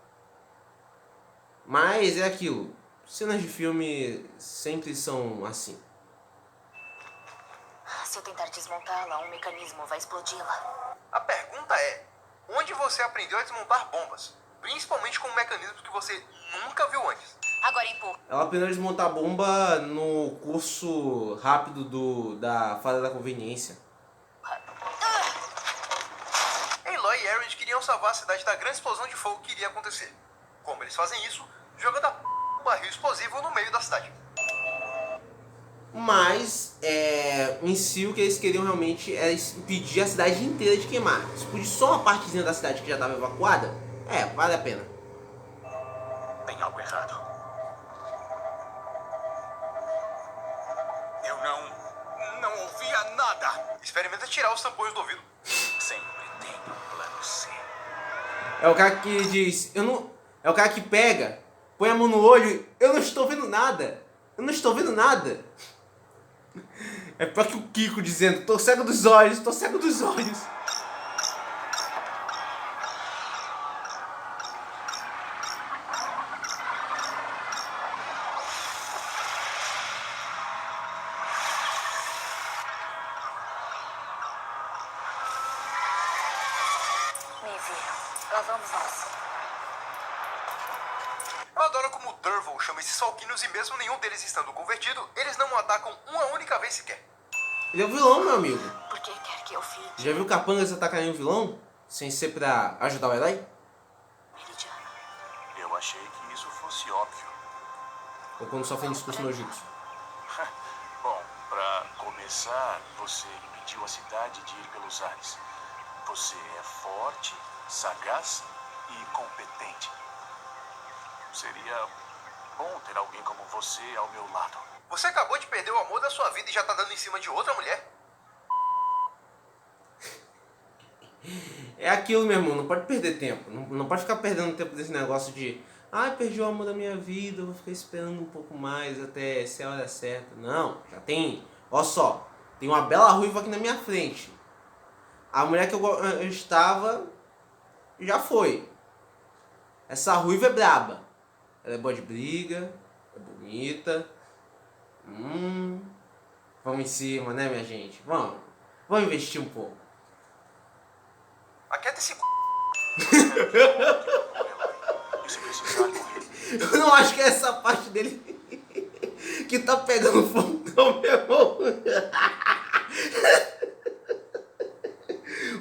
Mas é aquilo. Cenas de filme sempre são assim. Se eu tentar desmontá-la, um mecanismo vai explodi-la. A pergunta é, onde você aprendeu a desmontar bombas? Principalmente com mecanismos que você nunca viu antes. Agora empurra. Ela aprendeu a desmontar a bomba no curso rápido da Fada da Conveniência. Aloy e Aerith queriam salvar a cidade da grande explosão de fogo que iria acontecer. Como eles fazem isso? Jogando um barril explosivo no meio da cidade. Mas, em si, o que eles queriam realmente era impedir a cidade inteira de queimar. Se explodir só uma partezinha da cidade que já estava evacuada, vale a pena. Tem algo errado. Eu não ouvia nada. Experimenta tirar os tampões do ouvido. Sempre tem um plano C. É o cara que diz, é o cara que pega, põe a mão no olho e eu não estou vendo nada. Eu não estou vendo nada. É pior que o Kiko dizendo, tô cego dos olhos, tô cego dos olhos. Me viram. Lá vamos nós. Eu adoro como o Durval chama esses salquinos e mesmo nenhum deles estando convertido, eles não o atacam uma única vez sequer. Ele é o vilão, meu amigo. Por que quer que eu fique? Já viu capangas atacarem o vilão? Sem ser pra ajudar o herói? Meridiana. Eu achei que isso fosse óbvio. Ou quando só fez discurso no Egito? Bom, pra começar, você impediu a cidade de ir pelos ares. Você é forte, sagaz e competente. Seria bom ter alguém como você ao meu lado. Você acabou de perder o amor da sua vida e já tá dando em cima de outra mulher? É aquilo, meu irmão, não pode perder tempo. Não pode ficar perdendo tempo desse negócio de perdi o amor da minha vida, eu vou ficar esperando um pouco mais até ser a hora certa. Não, já tem. Olha só, tem uma bela ruiva aqui na minha frente. A mulher que eu estava já foi. Essa ruiva é braba. Ela é boa de briga, é bonita. Vamos em cima, né, minha gente? Vamos investir um pouco. Aquieta esse E se precisar correr, Eu não acho que é essa parte dele que tá pegando fogo, não, meu irmão.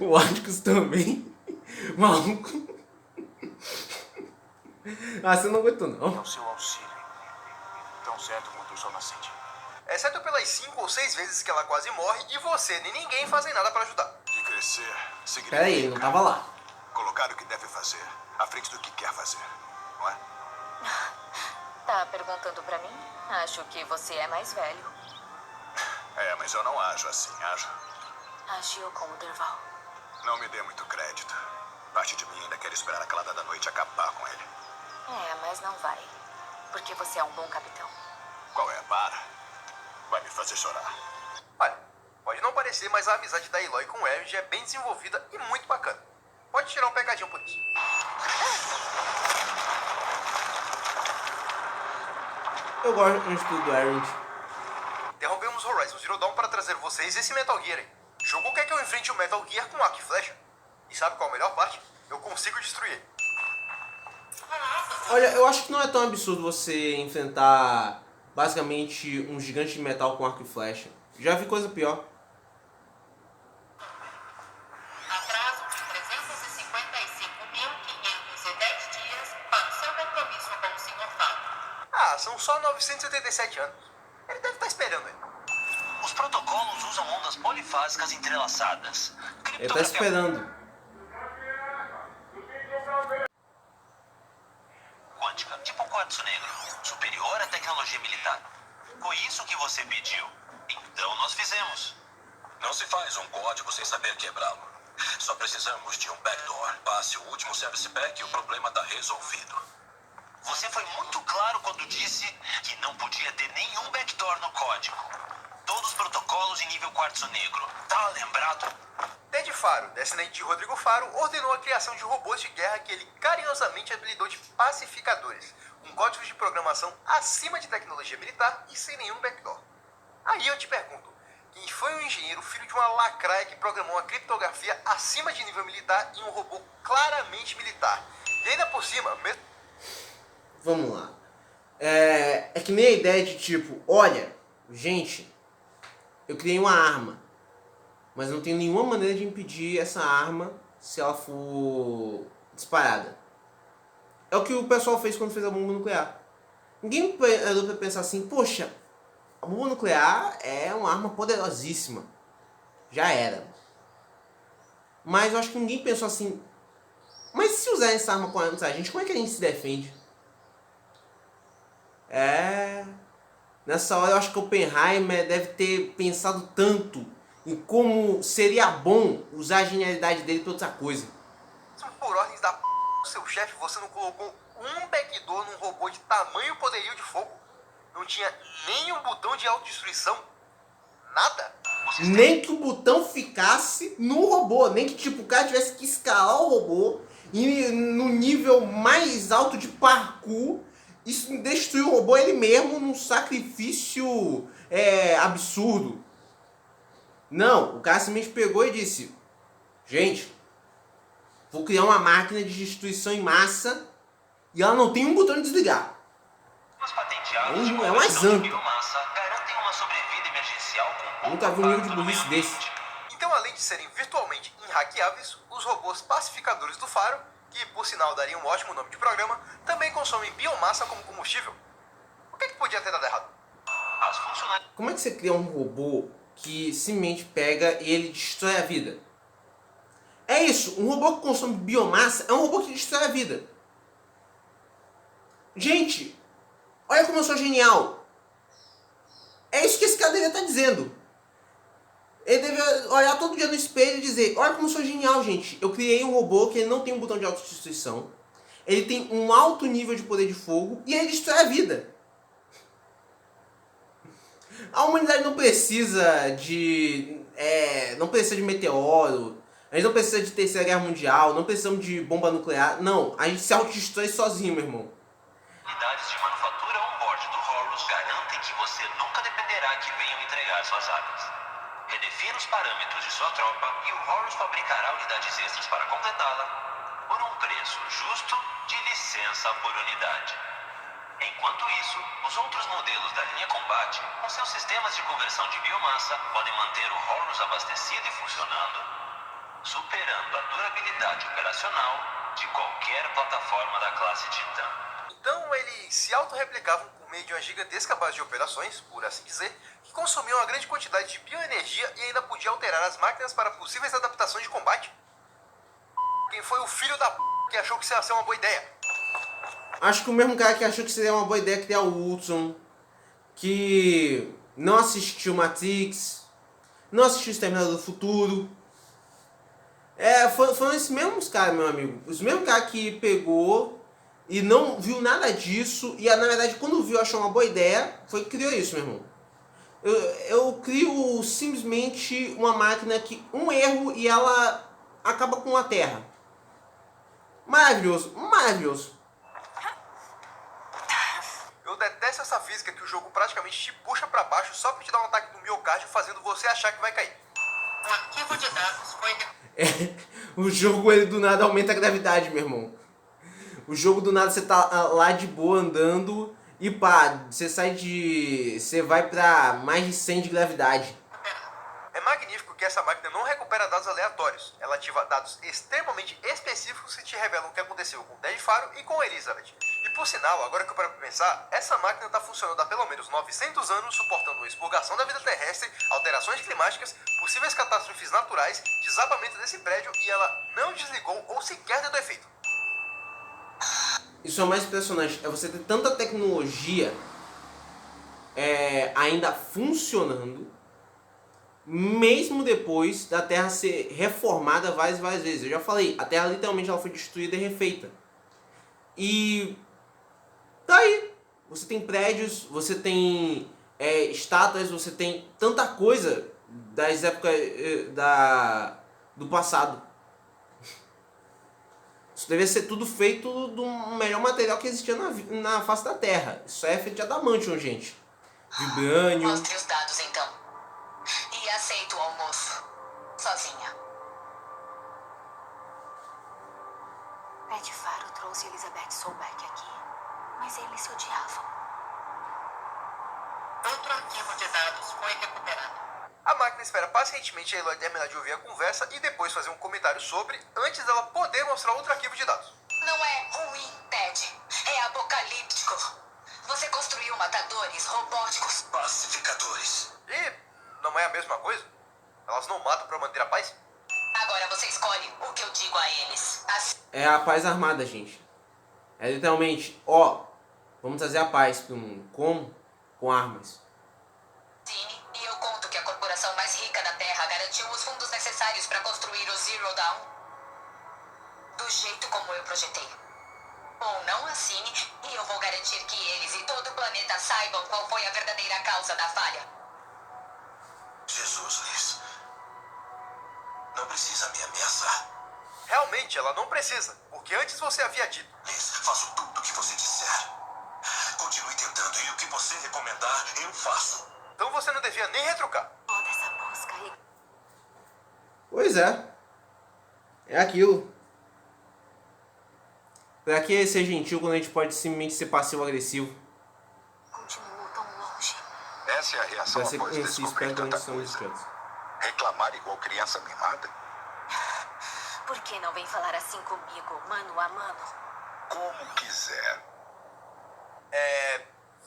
O Atticus também Maluco. Ah, você não aguentou, não. É o seu auxílio. Tão certo quanto o sol nascente. Exceto pelas 5 ou 6 vezes que ela quase morre e você nem ninguém fazem nada pra ajudar. E crescer significa Pera aí, ele não tava lá. colocar o que deve fazer à frente do que quer fazer, não é? Tá perguntando pra mim? Acho que você é mais velho. É, mas eu não ajo assim, ajo. Agiu com o Derval. Não me dê muito crédito. Parte de mim ainda quer esperar a calada da noite acabar com ele. É, mas não vai. Porque você é um bom capitão. Qual é? Para. Vai me fazer chorar. Olha, pode não parecer, mas a amizade da Eloy com o Aaron é bem desenvolvida e muito bacana. Pode tirar um pegadinho por isso. Eu gosto de tudo do Aaron. Interrompemos Horizon Zero Dawn para trazer vocês esse Metal Gear aí. Jogo quer que eu enfrente o Metal Gear com arco e flecha. E sabe qual a melhor parte? Eu consigo destruir ele. Olha, eu acho que não é tão absurdo você enfrentar basicamente um gigante de metal com arco e flecha. Já vi coisa pior. Atraso de 355.510 dias para o seu compromisso com o Sr. Fábio. Ah, são só 987 anos. Ele deve estar esperando ele. Os protocolos usam ondas polifásicas entrelaçadas. Ele tá esperando. Quântica, tipo quartzo negro, superior à tecnologia militar. Foi isso que você pediu. Então nós fizemos. Não se faz um código sem saber quebrá-lo. Só precisamos de um backdoor. Passe o último service pack e o problema está resolvido. Você foi muito claro quando disse que não podia ter nenhum backdoor no código. Todos os protocolos em nível quartzo negro. Tá lembrado? Ted Faro, descendente de Rodrigo Faro, ordenou a criação de robôs de guerra que ele carinhosamente apelidou de pacificadores, com códigos de programação acima de tecnologia militar e sem nenhum backdoor. Aí eu te pergunto, quem foi o engenheiro filho de uma lacraia que programou uma criptografia acima de nível militar em um robô claramente militar? E ainda por cima, mesmo... Vamos lá. É que nem a ideia de tipo, olha, gente, eu criei uma arma, mas não tenho nenhuma maneira de impedir essa arma se ela for disparada. É o que o pessoal fez quando fez a bomba nuclear. Ninguém parou pra pensar assim, poxa, a bomba nuclear é uma arma poderosíssima. Já era. Mas eu acho que ninguém pensou assim, mas se usar essa arma contra a gente, como é que a gente se defende? Nessa hora eu acho que Oppenheimer deve ter pensado tanto em como seria bom usar a genialidade dele pra outra coisa. por ordens da do seu chefe, você não colocou um backdoor num robô de tamanho poderio de fogo? Não tinha nem um botão de autodestruição? Nada? Nem que o botão ficasse no robô, nem que tipo o cara tivesse que escalar o robô e no nível mais alto de parkour, isso destruiu o robô ele mesmo num sacrifício absurdo. Não, o cara simplesmente pegou e disse, gente, vou criar uma máquina de destruição em massa e ela não tem um botão de desligar. Os patenteados de É mais conversão de amplo. biomassa garantem uma sobrevida emergencial com Nunca vi um nível de burrice desse. Então, além de serem virtualmente inhackeáveis, os robôs pacificadores do Faro, que por sinal daria um ótimo nome de programa, também consomem biomassa como combustível. O que podia ter dado errado? As funcionalidades. Como é que você cria um robô que simplesmente pega e ele destrói a vida? É isso, um robô que consome biomassa é um robô que destrói a vida. Gente, olha como eu sou genial. É isso que esse cara deveria estar dizendo. Ele deveria olhar todo dia no espelho e dizer, olha como eu sou genial, gente. Eu criei um robô que ele não tem um botão de autodestruição. Ele tem um alto nível de poder de fogo e ele destrói a vida. A humanidade não precisa de meteoro, a gente não precisa de Terceira Guerra Mundial, não precisamos de bomba nuclear. Não, a gente se autodestrói sozinho, meu irmão. Unidades de manufatura on-board do Horus garantem que você nunca dependerá que venham entregar suas armas. Redefina os parâmetros de sua tropa e o Horus fabricará unidades extras para completá-la por um preço justo de licença por unidade. Enquanto isso, os outros modelos da linha combate, com seus sistemas de conversão de biomassa, podem manter o Horus abastecido e funcionando superando a durabilidade operacional de qualquer plataforma da classe Titã. Então eles se autorreplicavam por meio de uma gigantesca base de operações, por assim dizer, que consumiam uma grande quantidade de bioenergia e ainda podia alterar as máquinas para possíveis adaptações de combate. Quem foi o filho da p que achou que isso ia ser uma boa ideia? Acho que o mesmo cara que achou que seria uma boa ideia criar o Ultron, que não assistiu Matrix, não assistiu Exterminador do Futuro. Foram esses mesmos caras, meu amigo. Os mesmos caras que pegou e não viu nada disso. E na verdade, quando viu, achou uma boa ideia, foi que criou isso, meu irmão. Eu crio simplesmente uma máquina que um erro e ela acaba com a Terra. Maravilhoso, maravilhoso. Eu detesto essa física que o jogo praticamente te puxa pra baixo só pra te dar um ataque no miocárdio, fazendo você achar que vai cair. O arquivo de dados foi... O jogo, ele do nada aumenta a gravidade, meu irmão. O jogo do nada você tá lá de boa andando e pá, você vai pra mais de 100 de gravidade. É magnífico que essa máquina não recupera dados aleatórios. Ela ativa dados extremamente específicos que te revelam o que aconteceu com o Ted Faro e com Elizabeth. E por sinal, agora que eu paro pra pensar, essa máquina está funcionando há pelo menos 900 anos, suportando a expurgação da vida terrestre, alterações climáticas, possíveis catástrofes naturais, desabamento desse prédio, e ela não desligou ou sequer deu defeito. Isso é o mais impressionante, é você ter tanta tecnologia ainda funcionando, mesmo depois da Terra ser reformada várias vezes. Eu já falei, a Terra literalmente ela foi destruída e refeita. E tá aí. Você tem prédios, você tem estátuas, você tem tanta coisa das épocas do passado. Isso deve ser tudo feito do melhor material que existia na face da Terra. Isso é feito de adamantium, gente. Vibranium. Mostre os dados, então. E aceito o almoço. Sozinha. Ted Faro trouxe Elizabeth Soulbeck aqui, mas eles se odiavam. Outro arquivo de dados foi recuperado. A máquina espera pacientemente a Eloy terminar de ouvir a conversa e depois fazer um comentário sobre, antes dela poder mostrar outro arquivo de dados. Não é ruim, Ted. É apocalíptico. Você construiu matadores robóticos. Pacificadores. E não é a mesma coisa? Elas não matam pra manter a paz? Agora você escolhe o que eu digo a eles. É a paz armada, gente. É literalmente, vamos trazer a paz pro mundo. Como? Com armas. Assine e eu conto que a corporação mais rica da Terra garantiu os fundos necessários para construir o Zero Dawn do jeito como eu projetei. Ou não assine e eu vou garantir que eles e todo o planeta saibam qual foi a verdadeira causa da falha. Jesus, Liz. Não precisa me ameaçar. Realmente, ela não precisa, porque antes você havia dito. Liz, faço tudo o que você disser. Continue tentando e o que você recomendar, eu faço. Então você não devia nem retrucar. Volta essa mosca aí. Pois é. É aquilo. Pra que ser gentil quando a gente pode simplesmente ser passivo-agressivo? Continuou tão longe. Essa é a reação Pra ser após conhecido descobrir perto tanta onde são os coisa. cantos. Reclamar igual criança mimada? Por que não vem falar assim comigo, mano a mano? Como quiser.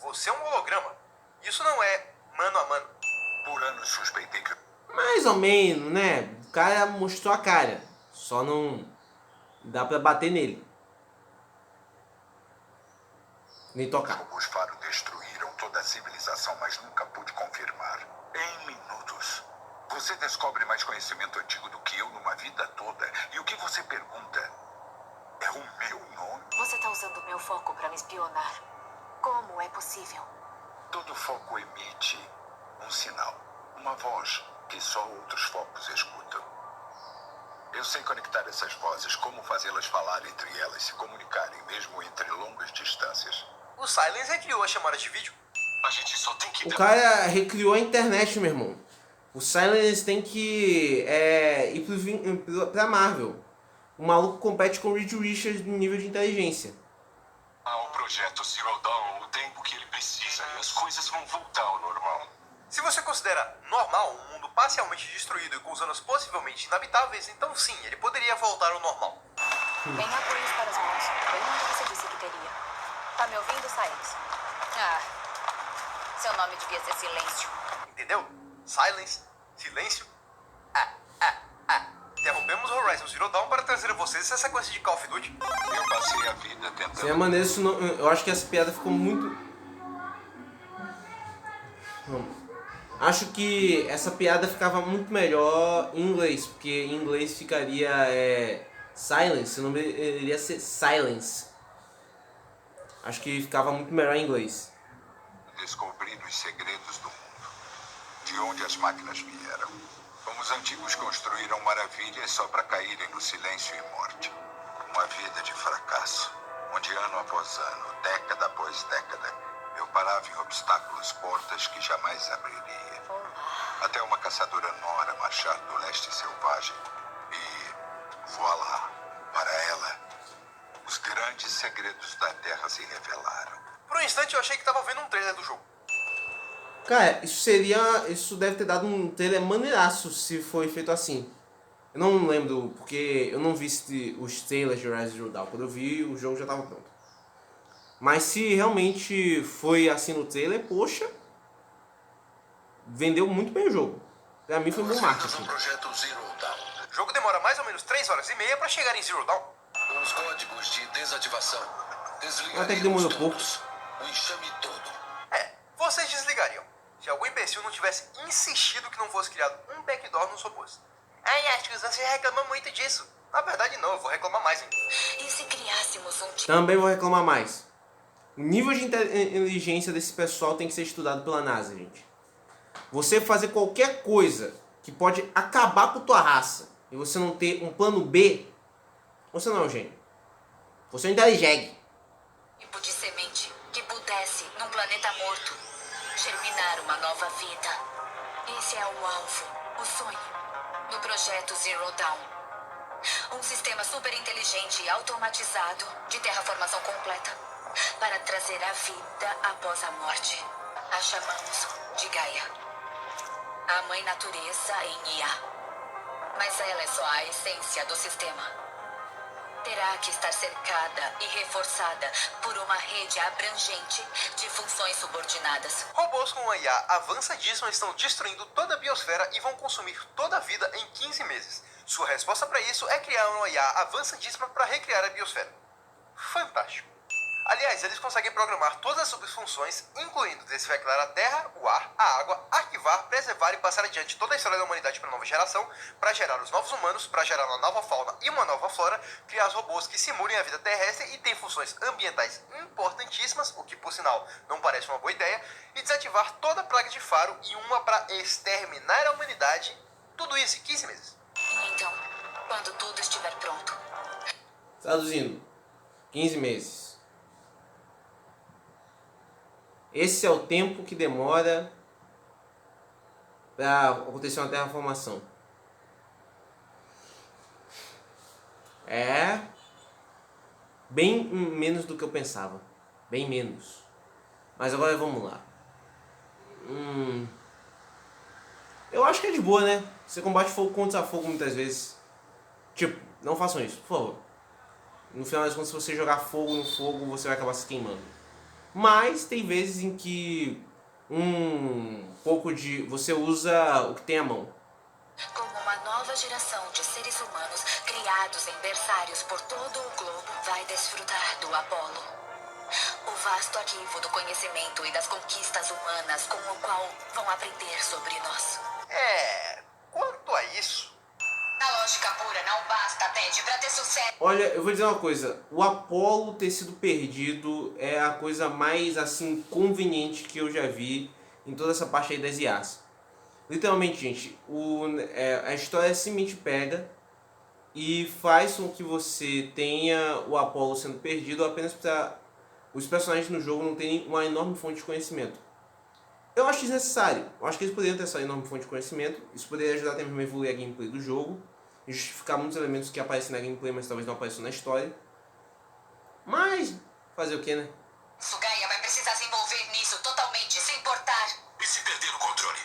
Você é um holograma. Isso não é mano a mano. Por anos suspeitei que Mais ou menos, né? O cara mostrou a cara. Só não dá pra bater nele. Nem tocar. os Faro destruíram toda a civilização, mas nunca pude confirmar. Em minutos, você descobre mais conhecimento antigo do que eu numa vida toda. E o que você pergunta é o meu nome? Você tá usando meu foco pra me espionar. Como é possível? Todo foco emite um sinal, uma voz que só outros focos escutam. Eu sei conectar essas vozes, como fazê-las falar entre elas, se comunicarem mesmo entre longas distâncias. O Silence recriou a chamada de vídeo. A gente só tem que... O cara recriou a internet, meu irmão. O Silence tem que ir pra Marvel. O maluco compete com o Reed Richards no nível de inteligência. Ao projeto Zero Dawn o tempo que ele precisa e as coisas vão voltar ao normal. Se você considera normal um mundo parcialmente destruído e com zonas possivelmente inabitáveis, então sim, ele poderia voltar ao normal. Bem apoios para as mãos. Bem onde você disse que teria. Tá me ouvindo, Silence? Ah, seu nome devia ser Silêncio. Entendeu? Silence, silêncio. Interrompemos o Horizon Zero Dawn para trazer a vocês essa sequência de Call of Duty. Eu passei a vida tentando. Sem a maneira, isso não, eu acho que essa piada ficou muito... Acho que essa piada ficava muito melhor em inglês, porque em inglês ficaria silence, o nome iria ser silence. Acho que ficava muito melhor em inglês. Descobrir os segredos do mundo. De onde as máquinas vieram. Como os antigos construíram maravilhas só para caírem no silêncio e morte. Uma vida de fracasso. Onde ano após ano, década após década, eu parava em obstáculos, portas que jamais abriria. Até uma caçadora Nora marchar do leste selvagem. E, voilá, para ela, os grandes segredos da Terra se revelaram. Por um instante eu achei que estava vendo um trailer do jogo. Cara, isso deve ter dado um trailer maneiraço se foi feito assim. Eu não lembro, porque eu não vi os trailers de Horizon Zero Dawn. Quando eu vi, o jogo já estava pronto. Mas se realmente foi assim no trailer, poxa, vendeu muito bem o jogo. Pra mim foi um bom marketing. Projeto Zero Dawn. O jogo demora mais ou menos 3 horas e meia para chegar em Zero Dawn. Os códigos de desativação. Até que demorou pouco. O enxame todo. Vocês desligariam. Se algum imbecil não tivesse insistido que não fosse criado um backdoor nos robôs. Ai, Astros, você reclama muito disso. Na verdade não, eu vou reclamar mais ainda. E se criássemos um tipo... Também vou reclamar mais. O nível de inteligência desse pessoal tem que ser estudado pela NASA, gente. Você fazer qualquer coisa que pode acabar com tua raça e você não ter um plano B, você não é um gênio. Você é um inteligente. tipo de semente que pudesse, num planeta morto, germinar uma nova vida. Esse é o alvo, o sonho, do projeto Zero Dawn. Um sistema super inteligente e automatizado de terraformação completa para trazer a vida após a morte. A chamamos de Gaia. A mãe natureza em IA. Mas ela é só a essência do sistema. Terá que estar cercada e reforçada por uma rede abrangente de funções subordinadas. Robôs com uma IA avançadíssima estão destruindo toda a biosfera e vão consumir toda a vida em 15 meses. Sua resposta para isso é criar uma IA avançadíssima para recriar a biosfera. Fantástico. Aliás, eles conseguem programar todas as subfunções, incluindo desvelar a terra, o ar, a água, arquivar, preservar e passar adiante toda a história da humanidade para a nova geração, para gerar os novos humanos, para gerar uma nova fauna e uma nova flora, criar os robôs que simulem a vida terrestre e têm funções ambientais importantíssimas, o que por sinal não parece uma boa ideia, e desativar toda a plaga de faro e uma para exterminar a humanidade, tudo isso em 15 meses. E então, quando tudo estiver pronto, Traduzindo, 15 meses. Esse é o tempo que demora para acontecer uma terraformação. É bem menos do que eu pensava. Bem menos. Mas agora vamos lá. Eu acho que é de boa, né? Você combate fogo contra fogo muitas vezes. Tipo, não façam isso, por favor. No final das contas, se você jogar fogo no fogo, você vai acabar se queimando. Mas tem vezes em que você usa o que tem à mão. como uma nova geração de seres humanos criados em berçários por todo o globo vai desfrutar do Apolo. O vasto arquivo do conhecimento e das conquistas humanas com o qual vão aprender sobre nós. Quanto a isso... A lógica pura não basta, Ted, pra ter sucesso. Olha, eu vou dizer uma coisa. O Apolo ter sido perdido é a coisa mais, assim, conveniente que eu já vi em toda essa parte aí das IAs. Literalmente, gente, a história simplesmente pega e faz com que você tenha o Apolo sendo perdido apenas para os personagens no jogo não terem uma enorme fonte de conhecimento. Eu acho desnecessário. Eu acho que eles poderiam ter essa enorme fonte de conhecimento. Isso poderia ajudar até mesmo a evoluir a gameplay do jogo e justificar muitos elementos que aparecem na gameplay, mas talvez não apareçam na história. Mas, fazer o que, né? Gaia vai precisar se envolver nisso totalmente, sem importar. E se perder o controle?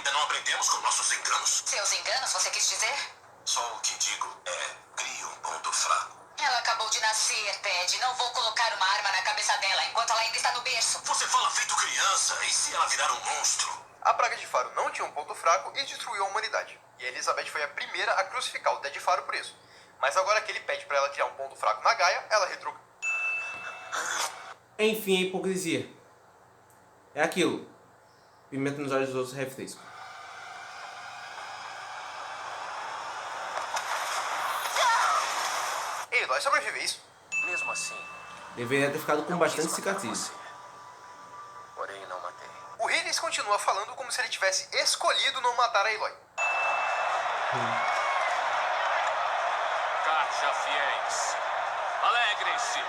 Ainda não aprendemos com nossos enganos. Seus enganos, você quis dizer? Só o que digo é, crie um ponto fraco. Ela acabou de nascer, Ted. Não vou colocar uma arma na cabeça dela enquanto ela ainda está no berço. Você fala feito criança, e se ela virar um monstro? A praga de Faro não tinha um ponto fraco e destruiu a humanidade. E a Elizabeth foi a primeira a crucificar o Ted Faro por isso. Mas agora que ele pede pra ela criar um ponto fraco na Gaia, ela retruca. Enfim, a hipocrisia. É aquilo. Pimenta nos olhos dos outros, refresco. Aloy sobrevive isso. Mesmo assim, Deveria ter ficado com não bastante quis matar cicatrizes. você. Porém, não matei. O Reyes continua falando como se ele tivesse escolhido não matar a Aloy. Caixa fiéis. Alegrem-se.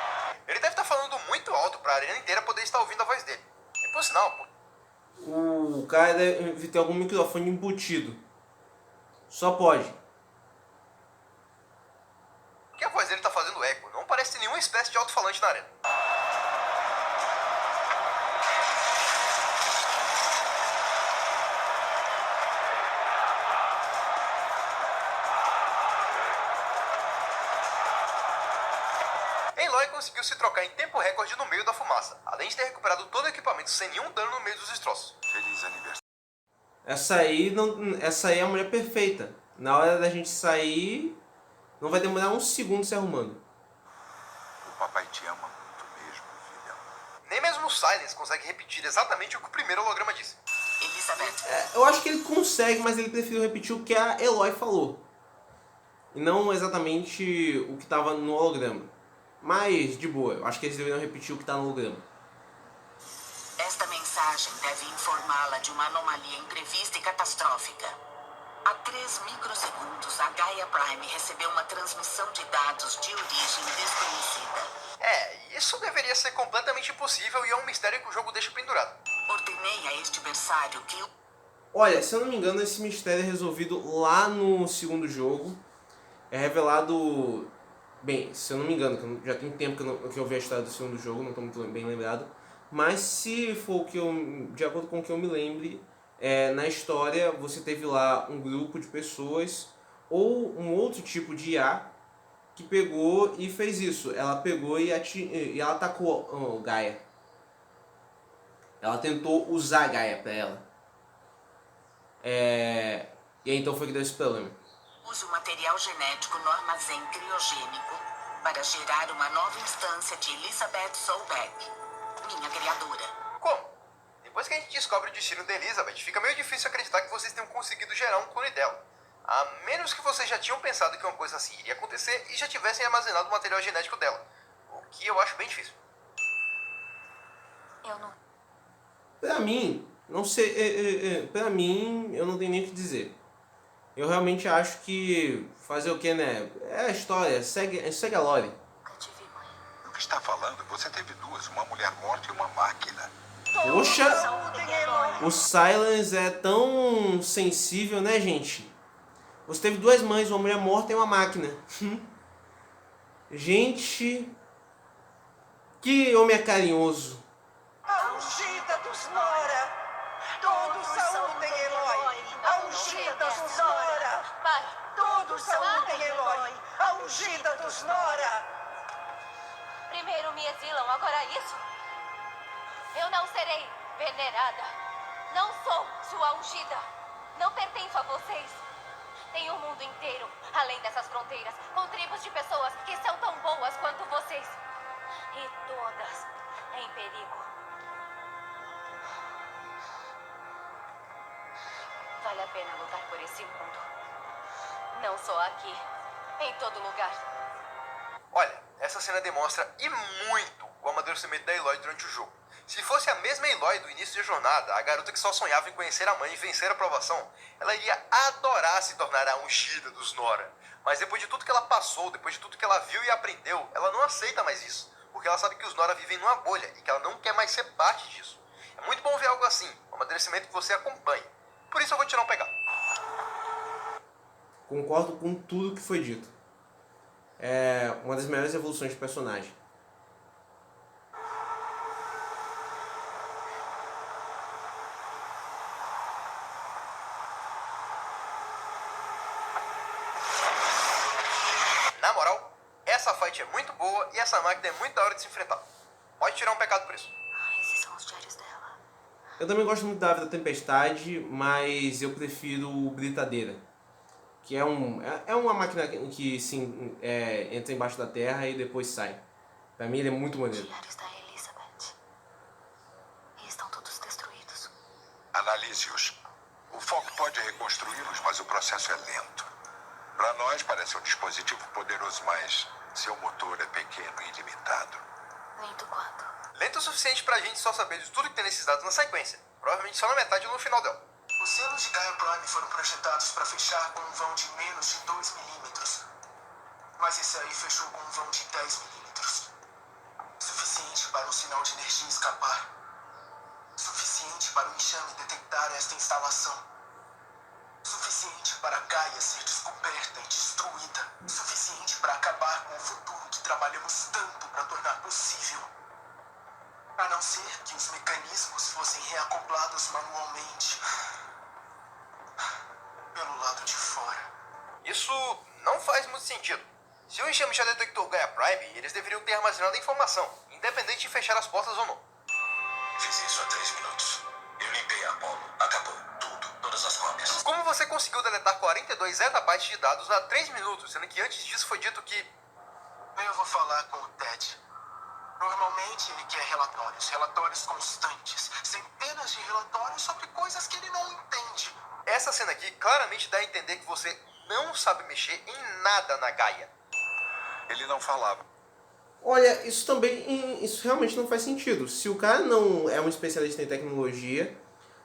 Ele deve estar falando muito alto pra arena inteira poder estar ouvindo a voz dele. E por sinal, O cara deve ter algum microfone embutido. Só pode. porque a voz dele tá fazendo eco. Não parece ter nenhuma espécie de alto-falante na arena. Aloy conseguiu se trocar em tempo recorde no meio da fumaça, além de ter recuperado todo o equipamento sem nenhum dano no meio dos destroços. Feliz aniversário. Essa aí é a mulher perfeita. Na hora da gente sair, não vai demorar um segundo se arrumando. O papai te ama muito mesmo, filha. Nem mesmo o Silence consegue repetir exatamente o que o primeiro holograma disse. Elizabeth. Eu acho que ele consegue, mas ele preferiu repetir o que a Aloy falou. E não exatamente o que estava no holograma. Mas, de boa, eu acho que eles deveriam repetir o que está no holograma. Esta mensagem deve informá-la de uma anomalia imprevista e catastrófica. Há 3 microsegundos, a Gaia Prime recebeu uma transmissão de dados de origem desconhecida. Isso deveria ser completamente impossível e é um mistério que o jogo deixa pendurado. Ordenei a este berçário que o... Olha, se eu não me engano, esse mistério é resolvido lá no segundo jogo. É revelado... Bem, se eu não me engano, que já tem tempo que eu vi a história do segundo jogo, não estou muito bem lembrado. Mas se for o que de acordo com o que eu me lembre, na história você teve lá um grupo de pessoas ou um outro tipo de IA que pegou e fez isso. Ela pegou e ela atacou Gaia. Ela tentou usar Gaia para ela. E aí então foi que deu esse problema. Use o material genético no armazém criogênico para gerar uma nova instância de Elizabeth Soulbeck, minha criadora. Como? Depois que a gente descobre o destino da Elizabeth, fica meio difícil acreditar que vocês tenham conseguido gerar um clone dela. A menos que vocês já tinham pensado que uma coisa assim iria acontecer e já tivessem armazenado o material genético dela. O que eu acho bem difícil. Eu não... Pra mim, não sei, pra mim, eu não tenho nem o que dizer. Eu realmente acho que fazer o que, né? É a história, segue a lore. Nunca tive mãe. O que está falando? Você teve duas, uma mulher morta e uma máquina. Poxa, o Silence é tão sensível, né, gente? Você teve duas mães, uma mulher morta e uma máquina. Gente, que homem é carinhoso. A ungida dos Nora! Todos saúdem Aloy! A ungida dos Nora! Todos saúdem Aloy! A ungida dos Nora! Primeiro me exilam, agora isso? Eu não serei venerada. Não sou sua ungida. Não pertenço a vocês. Tem um mundo inteiro, além dessas fronteiras, com tribos de pessoas que são tão boas quanto vocês. E todas em perigo. Vale a pena lutar por esse mundo. Não só aqui, em todo lugar. Olha, essa cena demonstra e muito o amadurecimento da Aloy durante o jogo. Se fosse a mesma Aloy do início da jornada, a garota que só sonhava em conhecer a mãe e vencer a provação, ela iria adorar se tornar a ungida dos Nora. Mas depois de tudo que ela passou, depois de tudo que ela viu e aprendeu, ela não aceita mais isso. Porque ela sabe que os Nora vivem numa bolha e que ela não quer mais ser parte disso. É muito bom ver algo assim, um amadurecimento que você acompanhe. Por isso eu vou te não pegar. Concordo com tudo que foi dito. É uma das melhores evoluções de personagem. na moral, essa fight é muito boa e essa máquina é muito da hora de se enfrentar. Pode tirar um pecado por isso. Esses são os diários dela. Eu também gosto muito da Ave da Tempestade, mas eu prefiro o Britadeira. Que é uma máquina que sim, entra embaixo da terra e depois sai. Pra mim ele é muito maneiro. Diários da Elizabeth. E estão todos destruídos. Analise-os. O foco pode reconstruí-los, mas o processo é lento. Para nós parece um dispositivo poderoso, mas seu motor é pequeno e limitado. Lento quanto? Lento o suficiente pra gente só saber de tudo que tem nesses dados na sequência. Provavelmente só na metade ou no final dela. Os selos de Gaia Prime foram projetados para fechar com um vão de menos de 2 milímetros. Mas esse aí fechou com um vão de 10 milímetros. Suficiente para um sinal de energia escapar. Suficiente para o enxame detectar esta instalação. Suficiente para Gaia ser descoberta e destruída. Suficiente para acabar com o futuro que trabalhamos tanto para tornar possível. A não ser que os mecanismos fossem reacoplados manualmente. Pelo lado de fora. Isso não faz muito sentido. Se o enxame já detectou o Gaia Prime, eles deveriam ter armazenado a informação, independente de fechar as portas ou não. Fiz isso há 3 minutos. Eu limpei a Apollo. Acabou. Tudo. Todas as cópias. Como você conseguiu deletar 42 zettabytes de dados há 3 minutos, sendo que antes disso foi dito que... Eu vou falar com o Ted. Normalmente ele quer relatórios constantes, centenas de relatórios sobre coisas que ele não entende. Essa cena aqui claramente dá a entender que você não sabe mexer em nada na Gaia. Ele não falava. Olha, isso realmente não faz sentido. Se o cara não é um especialista em tecnologia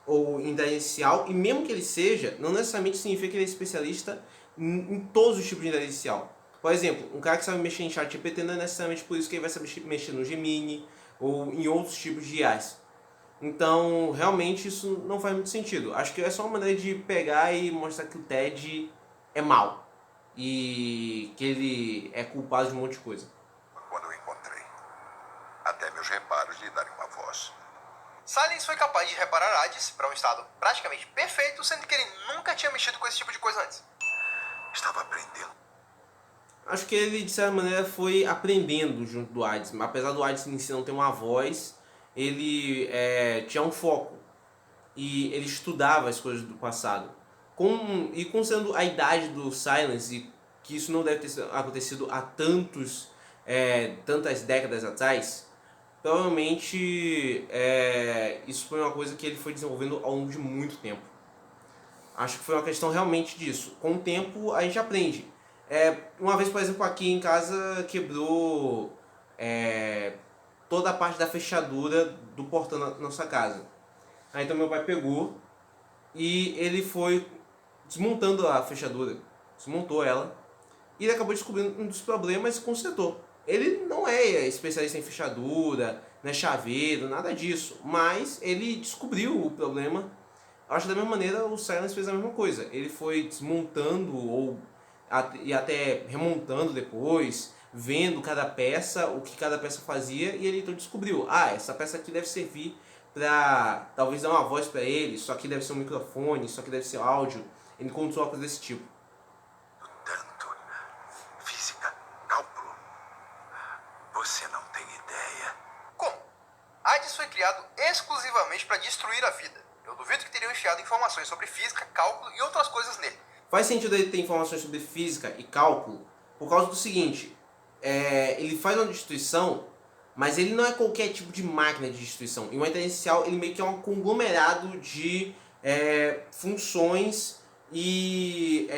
ou em inteligência artificial, e mesmo que ele seja, não necessariamente significa que ele é especialista em todos os tipos de inteligência artificial. Por exemplo, um cara que sabe mexer em ChatGPT não é necessariamente por isso que ele vai saber mexer no Gemini ou em outros tipos de IAs. Então, realmente, isso não faz muito sentido. Acho que é só uma maneira de pegar e mostrar que o Ted é mau e que ele é culpado de um monte de coisa. Quando o encontrei, até meus reparos lhe darem uma voz. Silence foi capaz de reparar Hades para um estado praticamente perfeito, sendo que ele nunca tinha mexido com esse tipo de coisa antes. Estava aprendendo. Acho que ele, de certa maneira, foi aprendendo junto do Hades. Apesar do Hades em si não ter uma voz, ele tinha um foco. E ele estudava as coisas do passado. Considerando a idade do Silence, e que isso não deve ter acontecido há tantas décadas atrás, provavelmente isso foi uma coisa que ele foi desenvolvendo ao longo de muito tempo. Acho que foi uma questão realmente disso. Com o tempo a gente aprende. Uma vez, por exemplo, aqui em casa quebrou toda a parte da fechadura do portão da nossa casa. Aí então meu pai pegou e ele foi desmontando a fechadura, desmontou ela, e ele acabou descobrindo um dos problemas e consertou. Ele não é especialista em fechadura, não é chaveiro, nada disso, mas ele descobriu o problema. Eu acho que da mesma maneira o Silence fez a mesma coisa. Ele foi desmontando e até remontando depois, vendo cada peça, o que cada peça fazia, e ele então descobriu, essa peça aqui deve servir para talvez dar uma voz para ele, isso aqui deve ser um microfone, isso aqui deve ser áudio. Ele encontrou uma coisa desse tipo. Tanto física, cálculo. Você não tem ideia. Como? Hades foi criado exclusivamente para destruir a vida. Eu duvido que teriam enfiado informações sobre física, cálculo e outras coisas nele. Faz sentido ele ter informações sobre física e cálculo por causa do seguinte, ele faz uma destruição, mas ele não é qualquer tipo de máquina de destruição. Em uma inteligência artificial, ele meio que é um conglomerado de funções e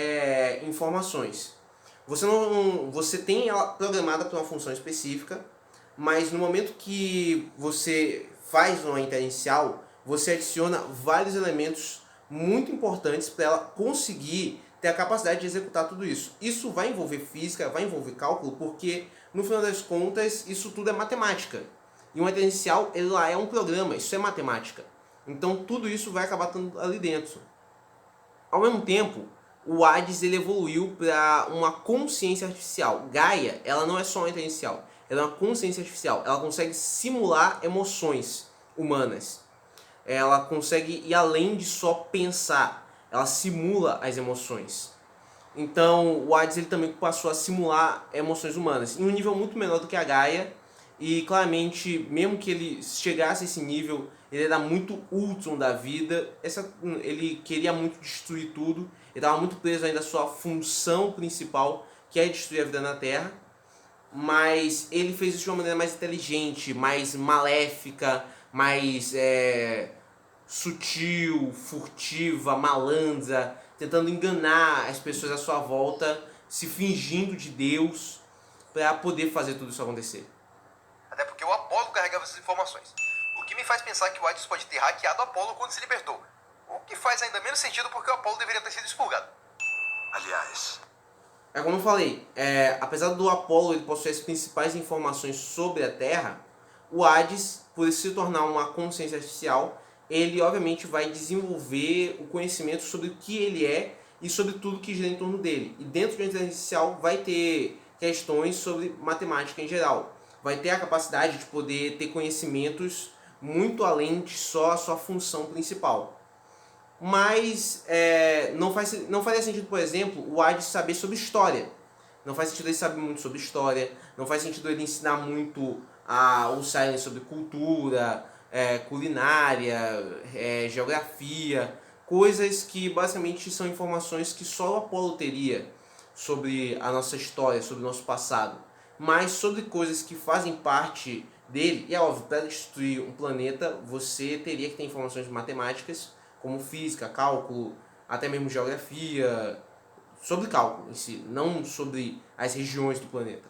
informações. Você tem ela programada para uma função específica, mas no momento que você faz uma inteligência artificial, você adiciona vários elementos muito importantes para ela conseguir ter a capacidade de executar tudo isso. Isso vai envolver física, vai envolver cálculo, porque no final das contas isso tudo é matemática. E uma inteligência artificial, ela é um programa, isso é matemática. Então tudo isso vai acabar estando ali dentro. Ao mesmo tempo, o Hades ele evoluiu para uma consciência artificial. Gaia, ela não é só uma inteligência artificial, ela é uma consciência artificial. Ela consegue simular emoções humanas. Ela consegue ir além de só pensar. Ela simula as emoções. Então o Hades ele também passou a simular emoções humanas em um nível muito menor do que a Gaia, e claramente, mesmo que ele chegasse a esse nível, ele era muito Ultron da vida, ele queria muito destruir tudo, ele estava muito preso ainda à sua função principal, que é destruir a vida na Terra, mas ele fez isso de uma maneira mais inteligente, mais maléfica, mais sutil, furtiva, malandra, tentando enganar as pessoas à sua volta, se fingindo de Deus para poder fazer tudo isso acontecer. Até porque o Apollo carregava essas informações. O que me faz pensar que o Hades pode ter hackeado o Apollo quando se libertou. O que faz ainda menos sentido porque o Apollo deveria ter sido expurgado. Aliás, Como eu falei, apesar do Apollo ele possuir as principais informações sobre a Terra, o Hades, por se tornar uma consciência artificial, ele obviamente vai desenvolver o conhecimento sobre o que ele é e sobre tudo que gira em torno dele. E dentro de uma inteligência artificial vai ter questões sobre matemática em geral. Vai ter a capacidade de poder ter conhecimentos muito além de só a sua função principal. Mas não faria sentido, por exemplo, o Hades saber sobre história. Não faz sentido ele saber muito sobre história, não faz sentido ele ensinar muito o Silent sobre cultura, culinária, geografia, coisas que basicamente são informações que só o Apollo teria sobre a nossa história, sobre o nosso passado. Mas sobre coisas que fazem parte dele, e é óbvio, para destruir um planeta, você teria que ter informações matemáticas, como física, cálculo, até mesmo geografia, sobre cálculo em si, não sobre as regiões do planeta.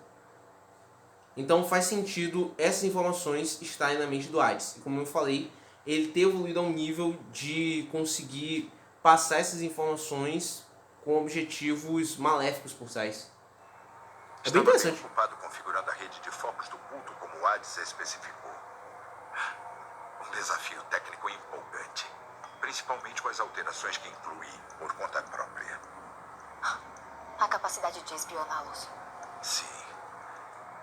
Então faz sentido essas informações estarem na mente do Hades. E como eu falei, ele ter evoluído a um nível de conseguir passar essas informações com objetivos maléficos por trás. É bem interessante. Estava ocupado configurando a rede de focos do culto, como o Hades especificou. Um desafio técnico empolgante. Principalmente com as alterações que incluí por conta própria. A capacidade de espioná-los. Sim.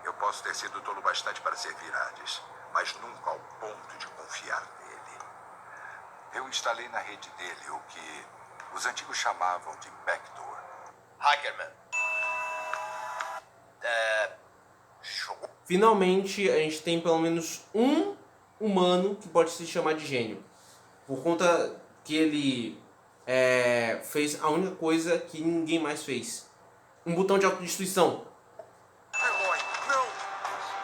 Eu posso ter sido tolo bastante para servir Hades, mas nunca ao ponto de confiar nele. Eu instalei na rede dele o que os antigos chamavam de backdoor. Hackerman. Show. Finalmente, a gente tem pelo menos um humano que pode se chamar de gênio. Por conta que ele fez a única coisa que ninguém mais fez. Um botão de autodestruição. Eloy, não!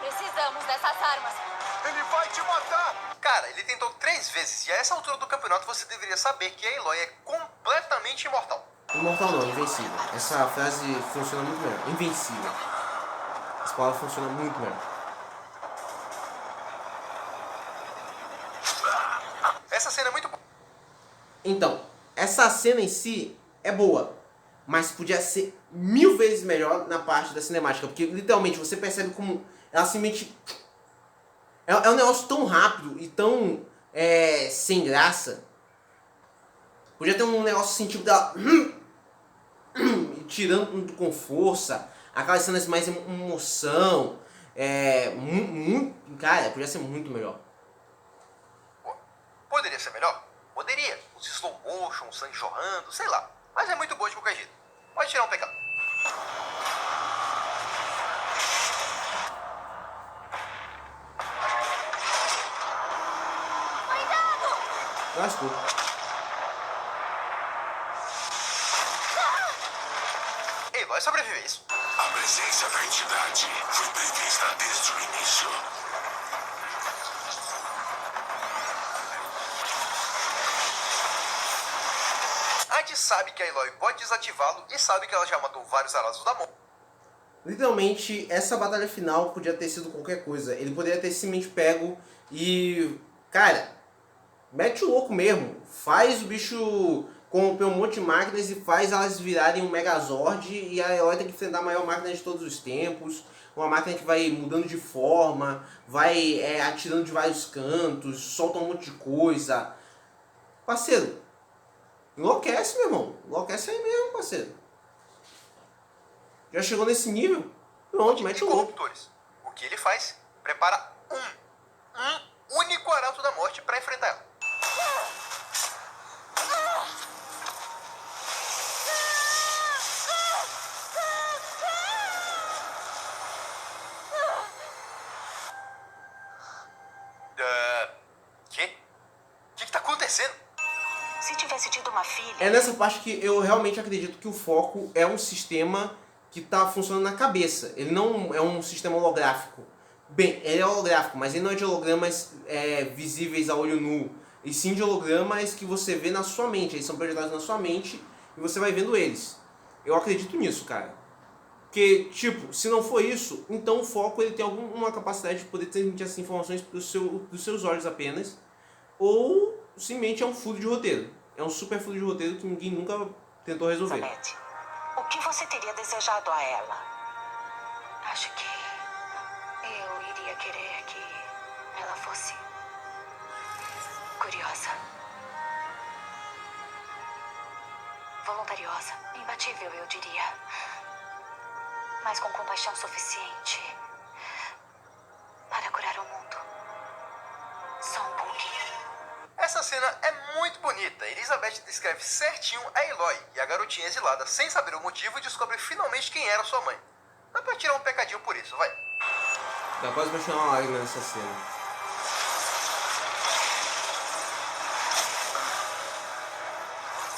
Precisamos dessas armas. Ele vai te matar! Cara, ele tentou 3 vezes e a essa altura do campeonato você deveria saber que a Eloy é completamente imortal. Imortal não, invencível. Essa frase funciona muito melhor. Invencível. Essa palavra funciona muito melhor. Essa cena é muito boa. Então, essa cena em si é boa, mas podia ser 1000 vezes melhor na parte da cinemática, porque literalmente você percebe como ela simplesmente... É um negócio tão rápido e tão sem graça. Podia ter um negócio sentido dela... tirando com força, aquelas cenas mais emoção, cara, podia ser muito melhor. Poderia ser melhor? Poderia. Os slow motion, sangue jorrando, sei lá. Mas é muito boa de qualquer jeito. Pode tirar um pecado. Lascou. Eloy sobrevive a isso. A presença da entidade foi prevista desde o início. Hades sabe que a Eloy pode desativá-lo e sabe que ela já matou vários arados da morte. Literalmente, essa batalha final podia ter sido qualquer coisa. Ele poderia ter simplesmente pego e... Cara, mete o louco mesmo. Faz o bicho corromper um monte de máquinas e faz elas virarem um Megazord e a Eloy tem que enfrentar a maior máquina de todos os tempos. Uma máquina que vai mudando de forma, vai atirando de vários cantos, solta um monte de coisa. Parceiro, enlouquece, meu irmão. Enlouquece aí mesmo, parceiro. Já chegou nesse nível? Pronto, mete o louco. Corruptores. O que ele faz? Prepara um único arauto da morte para enfrentar ela. é nessa parte que eu realmente acredito que o foco é um sistema que está funcionando na cabeça. Ele não é um sistema holográfico. Bem, ele é holográfico, mas ele não é de hologramas visíveis a olho nu. E sim de hologramas que você vê na sua mente. Eles são projetados na sua mente e você vai vendo eles. Eu acredito nisso, cara. Porque, tipo, se não for isso, então o foco ele tem alguma capacidade de poder transmitir essas informações pros seus olhos apenas. Ou simplesmente é um furo de roteiro. É um super furo de roteiro que ninguém nunca tentou resolver. Elizabeth, o que você teria desejado a ela? Acho que eu iria querer que ela fosse curiosa, voluntariosa, imbatível, eu diria, mas com compaixão suficiente para curar o mundo. Só um pouquinho. Essa cena é muito bonita. Elizabeth descreve certinho a Eloy e a garotinha exilada sem saber o motivo e descobre finalmente quem era sua mãe. Dá pra tirar um pecadinho por isso, vai. Dá quase pra chamar uma lágrima nessa cena.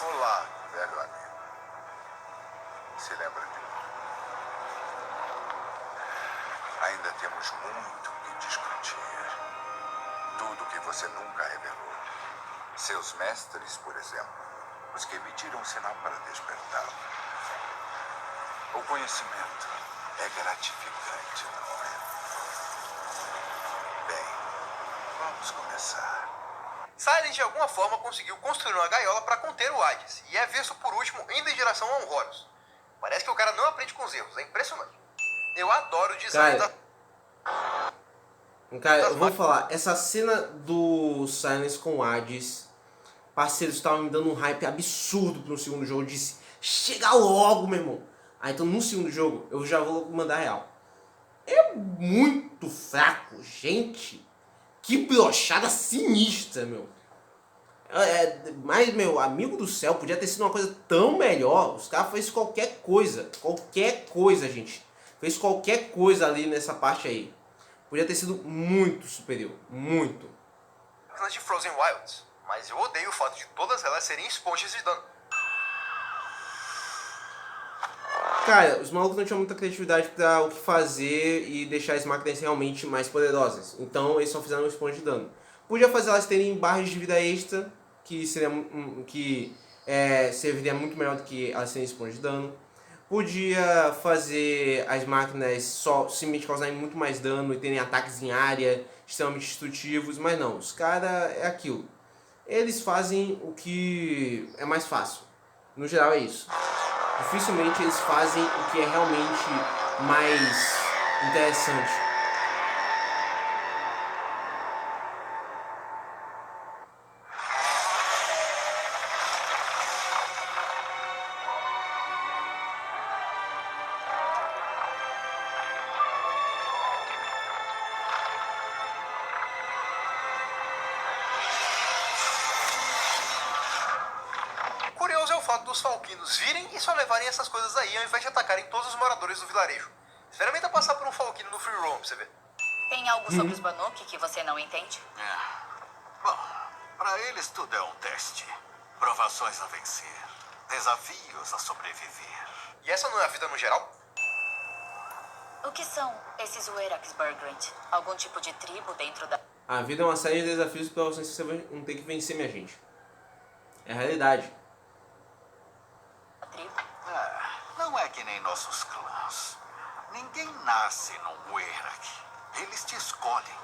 Olá, velho amigo. Se lembra de mim? Ainda temos muito que discutir. Tudo que você nunca revelou. Seus mestres, por exemplo, os que emitiram um sinal para despertá-lo. O conhecimento é gratificante, não é? Bem, vamos começar. Silent de alguma forma conseguiu construir uma gaiola para conter o Hades e é visto por último indo em direção a um Horus. Parece que o cara não aprende com os erros, é impressionante. Eu adoro o design Cara, eu vou falar, essa cena do Silence com o Hades, parceiros estavam me dando um hype absurdo pro segundo jogo. Eu disse, chega logo, meu irmão. Aí então no segundo jogo, eu já vou mandar real. É muito fraco, gente. Que brochada sinistra, meu. Mas, meu, amigo do céu, podia ter sido uma coisa tão melhor. Os caras fez qualquer coisa, gente. Fez qualquer coisa ali nessa parte aí. Podia ter sido muito superior, muito. de Frozen Wilds, mas eu odeio o fato de todas elas serem esponjas de dano. Cara, os malucos não tinham muita criatividade pra o que fazer e deixar as máquinas realmente mais poderosas. Então eles só fizeram um esponja de dano. Podia fazer elas terem barras de vida extra, que serviria muito melhor do que elas terem esponja de dano. Podia fazer as máquinas só simplesmente causarem muito mais dano e terem ataques em área extremamente destrutivos, mas não, os caras é aquilo. Eles fazem o que é mais fácil. No geral é isso. Dificilmente eles fazem o que é realmente mais interessante. Curioso é o fato dos falquinos virem e só levarem essas coisas aí ao invés de atacarem todos os moradores do vilarejo. Experimenta passar por um falquino no free roam pra você ver. Tem algo sobre os Banuk que você não entende? Bom, para eles tudo é um teste. Provações a vencer. Desafios a sobreviver. E essa não é a vida no geral? O que são esses Uerax Burgrant? Algum tipo de tribo dentro da... A vida é uma série de desafios para você não ter que vencer, minha gente. É a realidade. Não é que nem nossos clãs. Ninguém nasce num Uerak. Eles te escolhem.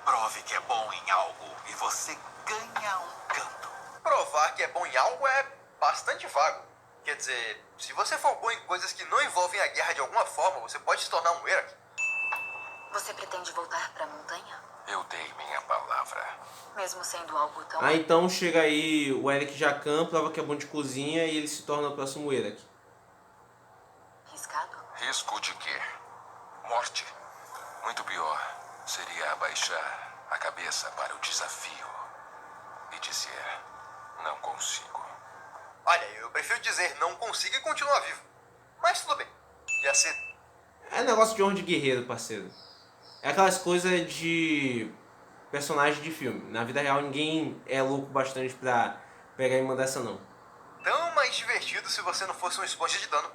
Prove que é bom em algo e você ganha um canto. Provar que é bom em algo é bastante vago. Quer dizer, se você for bom em coisas que não envolvem a guerra de alguma forma, você pode se tornar um Uerak. Você pretende voltar pra montanha? Eu dei minha palavra. Mesmo sendo algo tão... Ah, então chega aí o Eric Jacan, prova que é bom de cozinha e ele se torna o próximo Eric. Arriscado? Risco de quê? Morte? Muito pior seria abaixar a cabeça para o desafio e dizer, não consigo. Olha, eu prefiro dizer não consigo e continuar vivo. Mas tudo bem. Ia ser... É negócio de honra de guerreiro, parceiro. É aquelas coisas de personagem de filme. Na vida real ninguém é louco bastante pra pegar e mandar essa não. tão mais divertido se você não fosse um esponja de dano.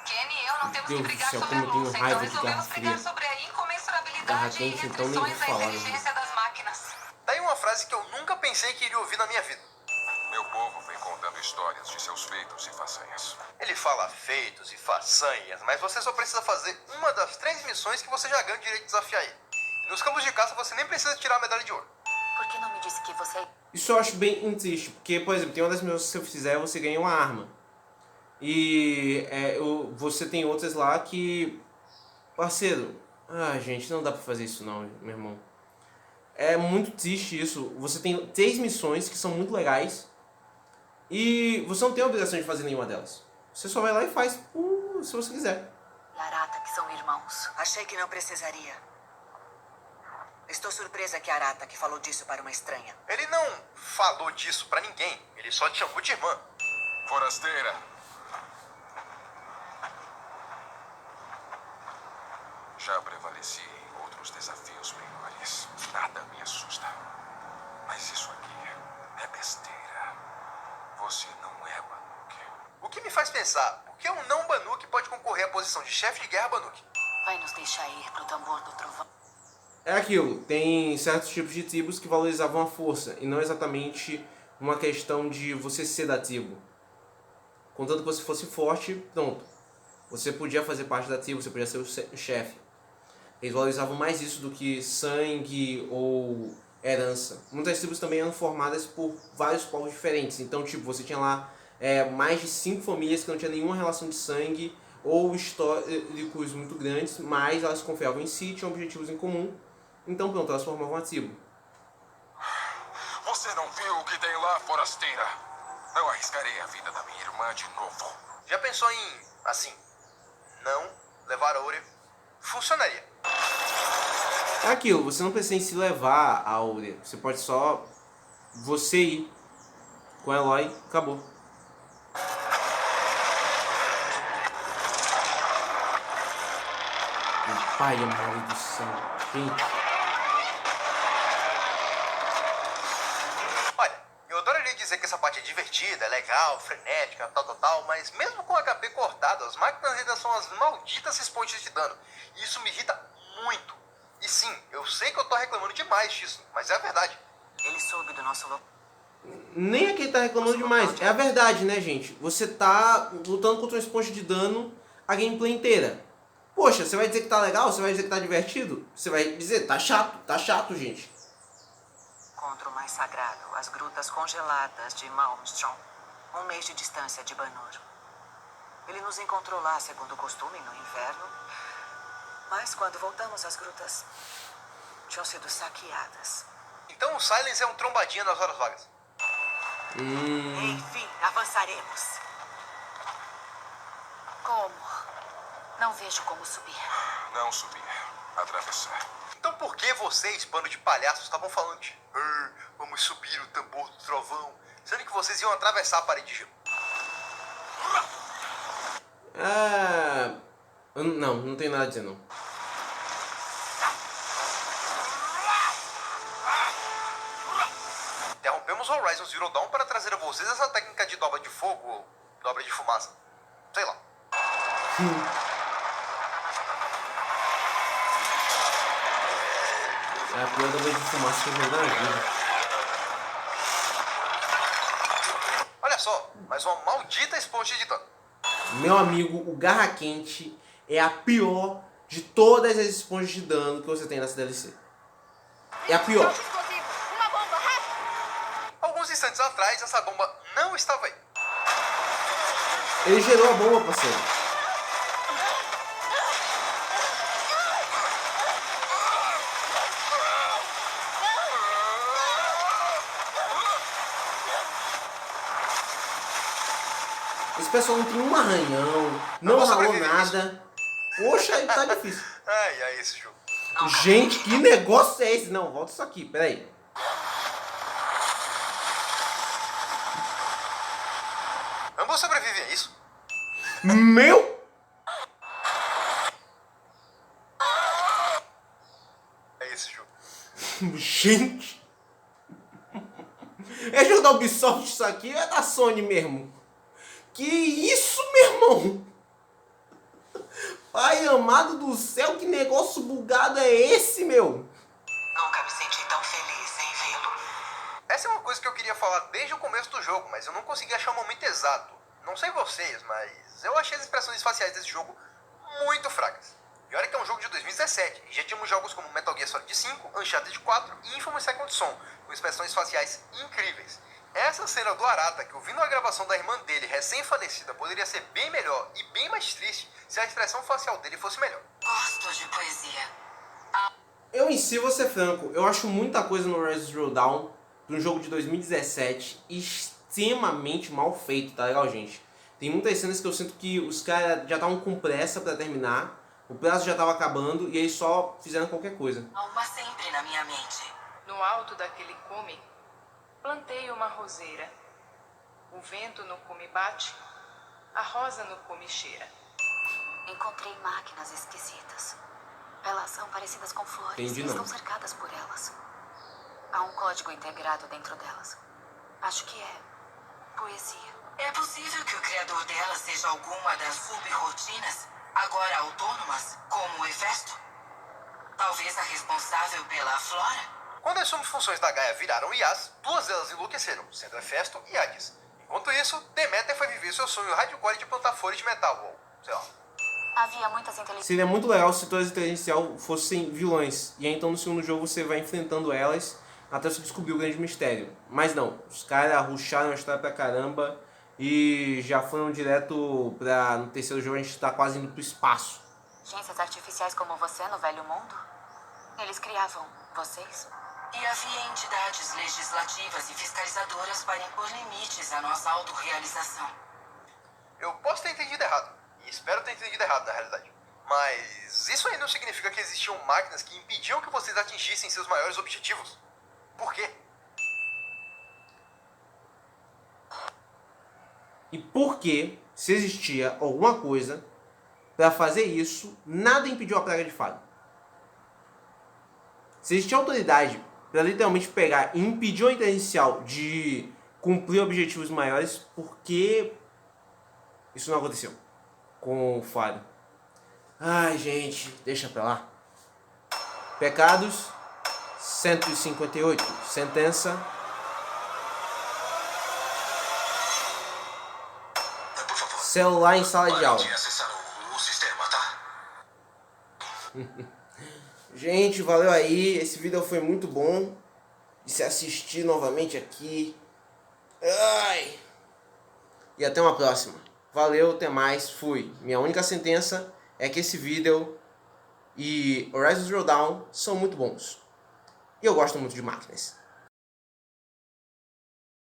Kenny e eu não temos Deus que do brigar céu, sobre a como eu tenho bolsa, raiva então de resolvemos garrafa brigar fria. sobre a Garra incomensurabilidade e quente, então nem restrições vou da falar, inteligência das máquinas. Daí uma frase que eu nunca pensei que iria ouvir na minha vida. Meu povo vem contando histórias de seus feitos e façanhas. Ele fala feitos e façanhas, mas você só precisa fazer uma das 3 missões que você já ganha o direito de desafiar ele. E nos campos de caça você nem precisa tirar a medalha de ouro. Por que não me disse que você... Isso eu acho bem triste, porque, por exemplo, tem uma das missões que se você fizer, você ganha uma arma. E você tem outras lá que... Parceiro, gente, não dá pra fazer isso não, meu irmão. É muito triste isso. Você tem 3 missões que são muito legais e você não tem a obrigação de fazer nenhuma delas. Você só vai lá e faz se você quiser. E Arata, que são irmãos. Achei que não precisaria. Estou surpresa que Arata que falou disso para uma estranha. Ele não falou disso pra ninguém, ele só te chamou de irmã. Forasteira! Já prevaleci em outros desafios menores. Nada me assusta. Mas isso aqui é besteira. Você não é Banuk. O que me faz pensar, por que um não Banuk pode concorrer à posição de chefe de guerra Banuk? Vai nos deixar ir pro tambor do trovão. É aquilo, tem certos tipos de tribos que valorizavam a força e não exatamente uma questão de você ser da tribo. Contanto que você fosse forte, pronto. Você podia fazer parte da tribo, você podia ser o chefe. Eles valorizavam mais isso do que sangue ou herança. Muitas tribos também eram formadas por vários povos diferentes. Então, tipo, você tinha lá mais de 5 famílias que não tinham nenhuma relação de sangue ou históricos muito grandes, mas elas confiavam em si, tinham objetivos em comum. Então, pronto, elas formavam a tribo. Você não viu o que tem lá, forasteira? Não arriscarei a vida da minha irmã de novo. Já pensou em, assim, não levar a Áurea? Funcionaria. É aquilo, você não precisa em se levar a Áurea. Você pode só você ir com a Eloy, acabou. Meu pai amado do céu, gente. Olha, eu adoraria dizer que essa parte é divertida, é legal, frenética, tal, mas mesmo com o HP cortado, as máquinas ainda são as malditas esponjas de dano. E isso me irrita muito. E sim, eu sei que eu tô reclamando demais disso, mas é a verdade. Ele soube do nosso local. Nem é que ele tá reclamando demais, é a verdade, né, gente? Você tá lutando contra uma esponja de dano a gameplay inteira. Poxa, você vai dizer que tá legal? Você vai dizer que tá divertido? Você vai dizer, tá chato, gente. Contra o mais sagrado, as grutas congeladas de Malmstrom. 1 mês de distância de Banur. Ele nos encontrou lá, segundo o costume, no inverno. Mas quando voltamos, as grutas tinham sido saqueadas. Então o Silence é um trombadinha nas horas vagas. Enfim, avançaremos. Como? Não vejo como subir. Não subir. Atravessar. Então por que vocês, bando de palhaços, estavam falando de vamos subir o tambor do trovão, sendo que vocês iam atravessar a parede de gelo? Não tem nada a dizer, não. Interrompemos o Horizon Zero Dawn para trazer a vocês essa técnica de dobra de fogo ou dobra de fumaça. Sei lá. É a pior dobra de fumaça que eu vi na vida. Olha só, mais uma maldita esponja de dano. Meu amigo, o Garra Quente é a pior de todas as esponjas de dano que você tem nessa DLC. É a pior. Alguns instantes atrás, essa bomba não estava aí. Ele gerou a bomba, parceiro. Esse pessoal não tem um arranhão, não ralou nada. Poxa, aí tá difícil. Ai, esse jogo. Gente, que negócio é esse? Não, volta isso aqui, peraí. Ambos sobrevivem a isso? Meu! É esse jogo. Gente! É jogo da Ubisoft isso aqui ou é da Sony mesmo? Que isso, meu irmão? Pai amado do céu, que negócio bugado é esse, meu? Nunca me senti tão feliz em vê-lo. Essa é uma coisa que eu queria falar desde o começo do jogo, mas eu não consegui achar o momento exato. Não sei vocês, mas eu achei as expressões faciais desse jogo muito fracas. E olha que é um jogo de 2017, e já tínhamos jogos como Metal Gear Solid 5, Uncharted 4 e Infamous Second Son, com expressões faciais incríveis. Essa cena do Arata, que ouvindo a gravação da irmã dele recém-falecida, poderia ser bem melhor e bem mais triste se a expressão facial dele fosse melhor. Gosto de poesia. Eu em si, vou ser franco, eu acho muita coisa no Horizon Zero Dawn, de um jogo de 2017, extremamente mal feito, tá legal, gente? Tem muitas cenas que eu sinto que os caras já estavam com pressa pra terminar, o prazo já tava acabando e eles só fizeram qualquer coisa. Há uma sempre na minha mente. No alto daquele cume, plantei uma roseira. O vento no cume bate, a rosa no cume cheira. Encontrei máquinas esquisitas. Elas são parecidas com flores Entendi, e não. estão cercadas por elas. Há um código integrado dentro delas. Acho que é poesia. É possível que o criador dela seja alguma das subrrotinas, agora autônomas, como o Hefesto? Talvez a responsável pela flora? Quando as subfunções da Gaia viraram IAs, duas delas enlouqueceram, sendo Hefesto e Hades. Enquanto isso, Deméter foi viver seu sonho hardcore de plantar folhas de metal, ou sei lá. Havia muitas inteligências. Seria muito legal se todas as inteligências fossem vilões, e aí então no segundo jogo você vai enfrentando elas até você descobrir o grande mistério. Mas não, os caras rusharam a história pra caramba e já foram direto pra... No terceiro jogo a gente tá quase indo pro espaço. Inteligências artificiais como você no velho mundo? Eles criavam vocês? E havia entidades legislativas e fiscalizadoras para impor limites à nossa autorrealização. Eu posso ter entendido errado, e espero ter entendido errado na realidade. Mas isso aí não significa que existiam máquinas que impediam que vocês atingissem seus maiores objetivos. Por quê? E porque, se existia alguma coisa pra fazer isso, nada impediu a praga de fado. Se existia autoridade pra literalmente pegar e impedir o inteligência de cumprir objetivos maiores, por que isso não aconteceu com o fado? Ai, gente, deixa pra lá. Pecados 158. Sentença. Por favor. Celular em sala de aula. Parem de acessar o sistema, tá? Gente, valeu aí. Esse vídeo foi muito bom de se assistir novamente aqui. Ai. E até uma próxima. Valeu, até mais. Fui. Minha única sentença é que esse vídeo e Horizon Zero Dawn são muito bons. E eu gosto muito de máquinas.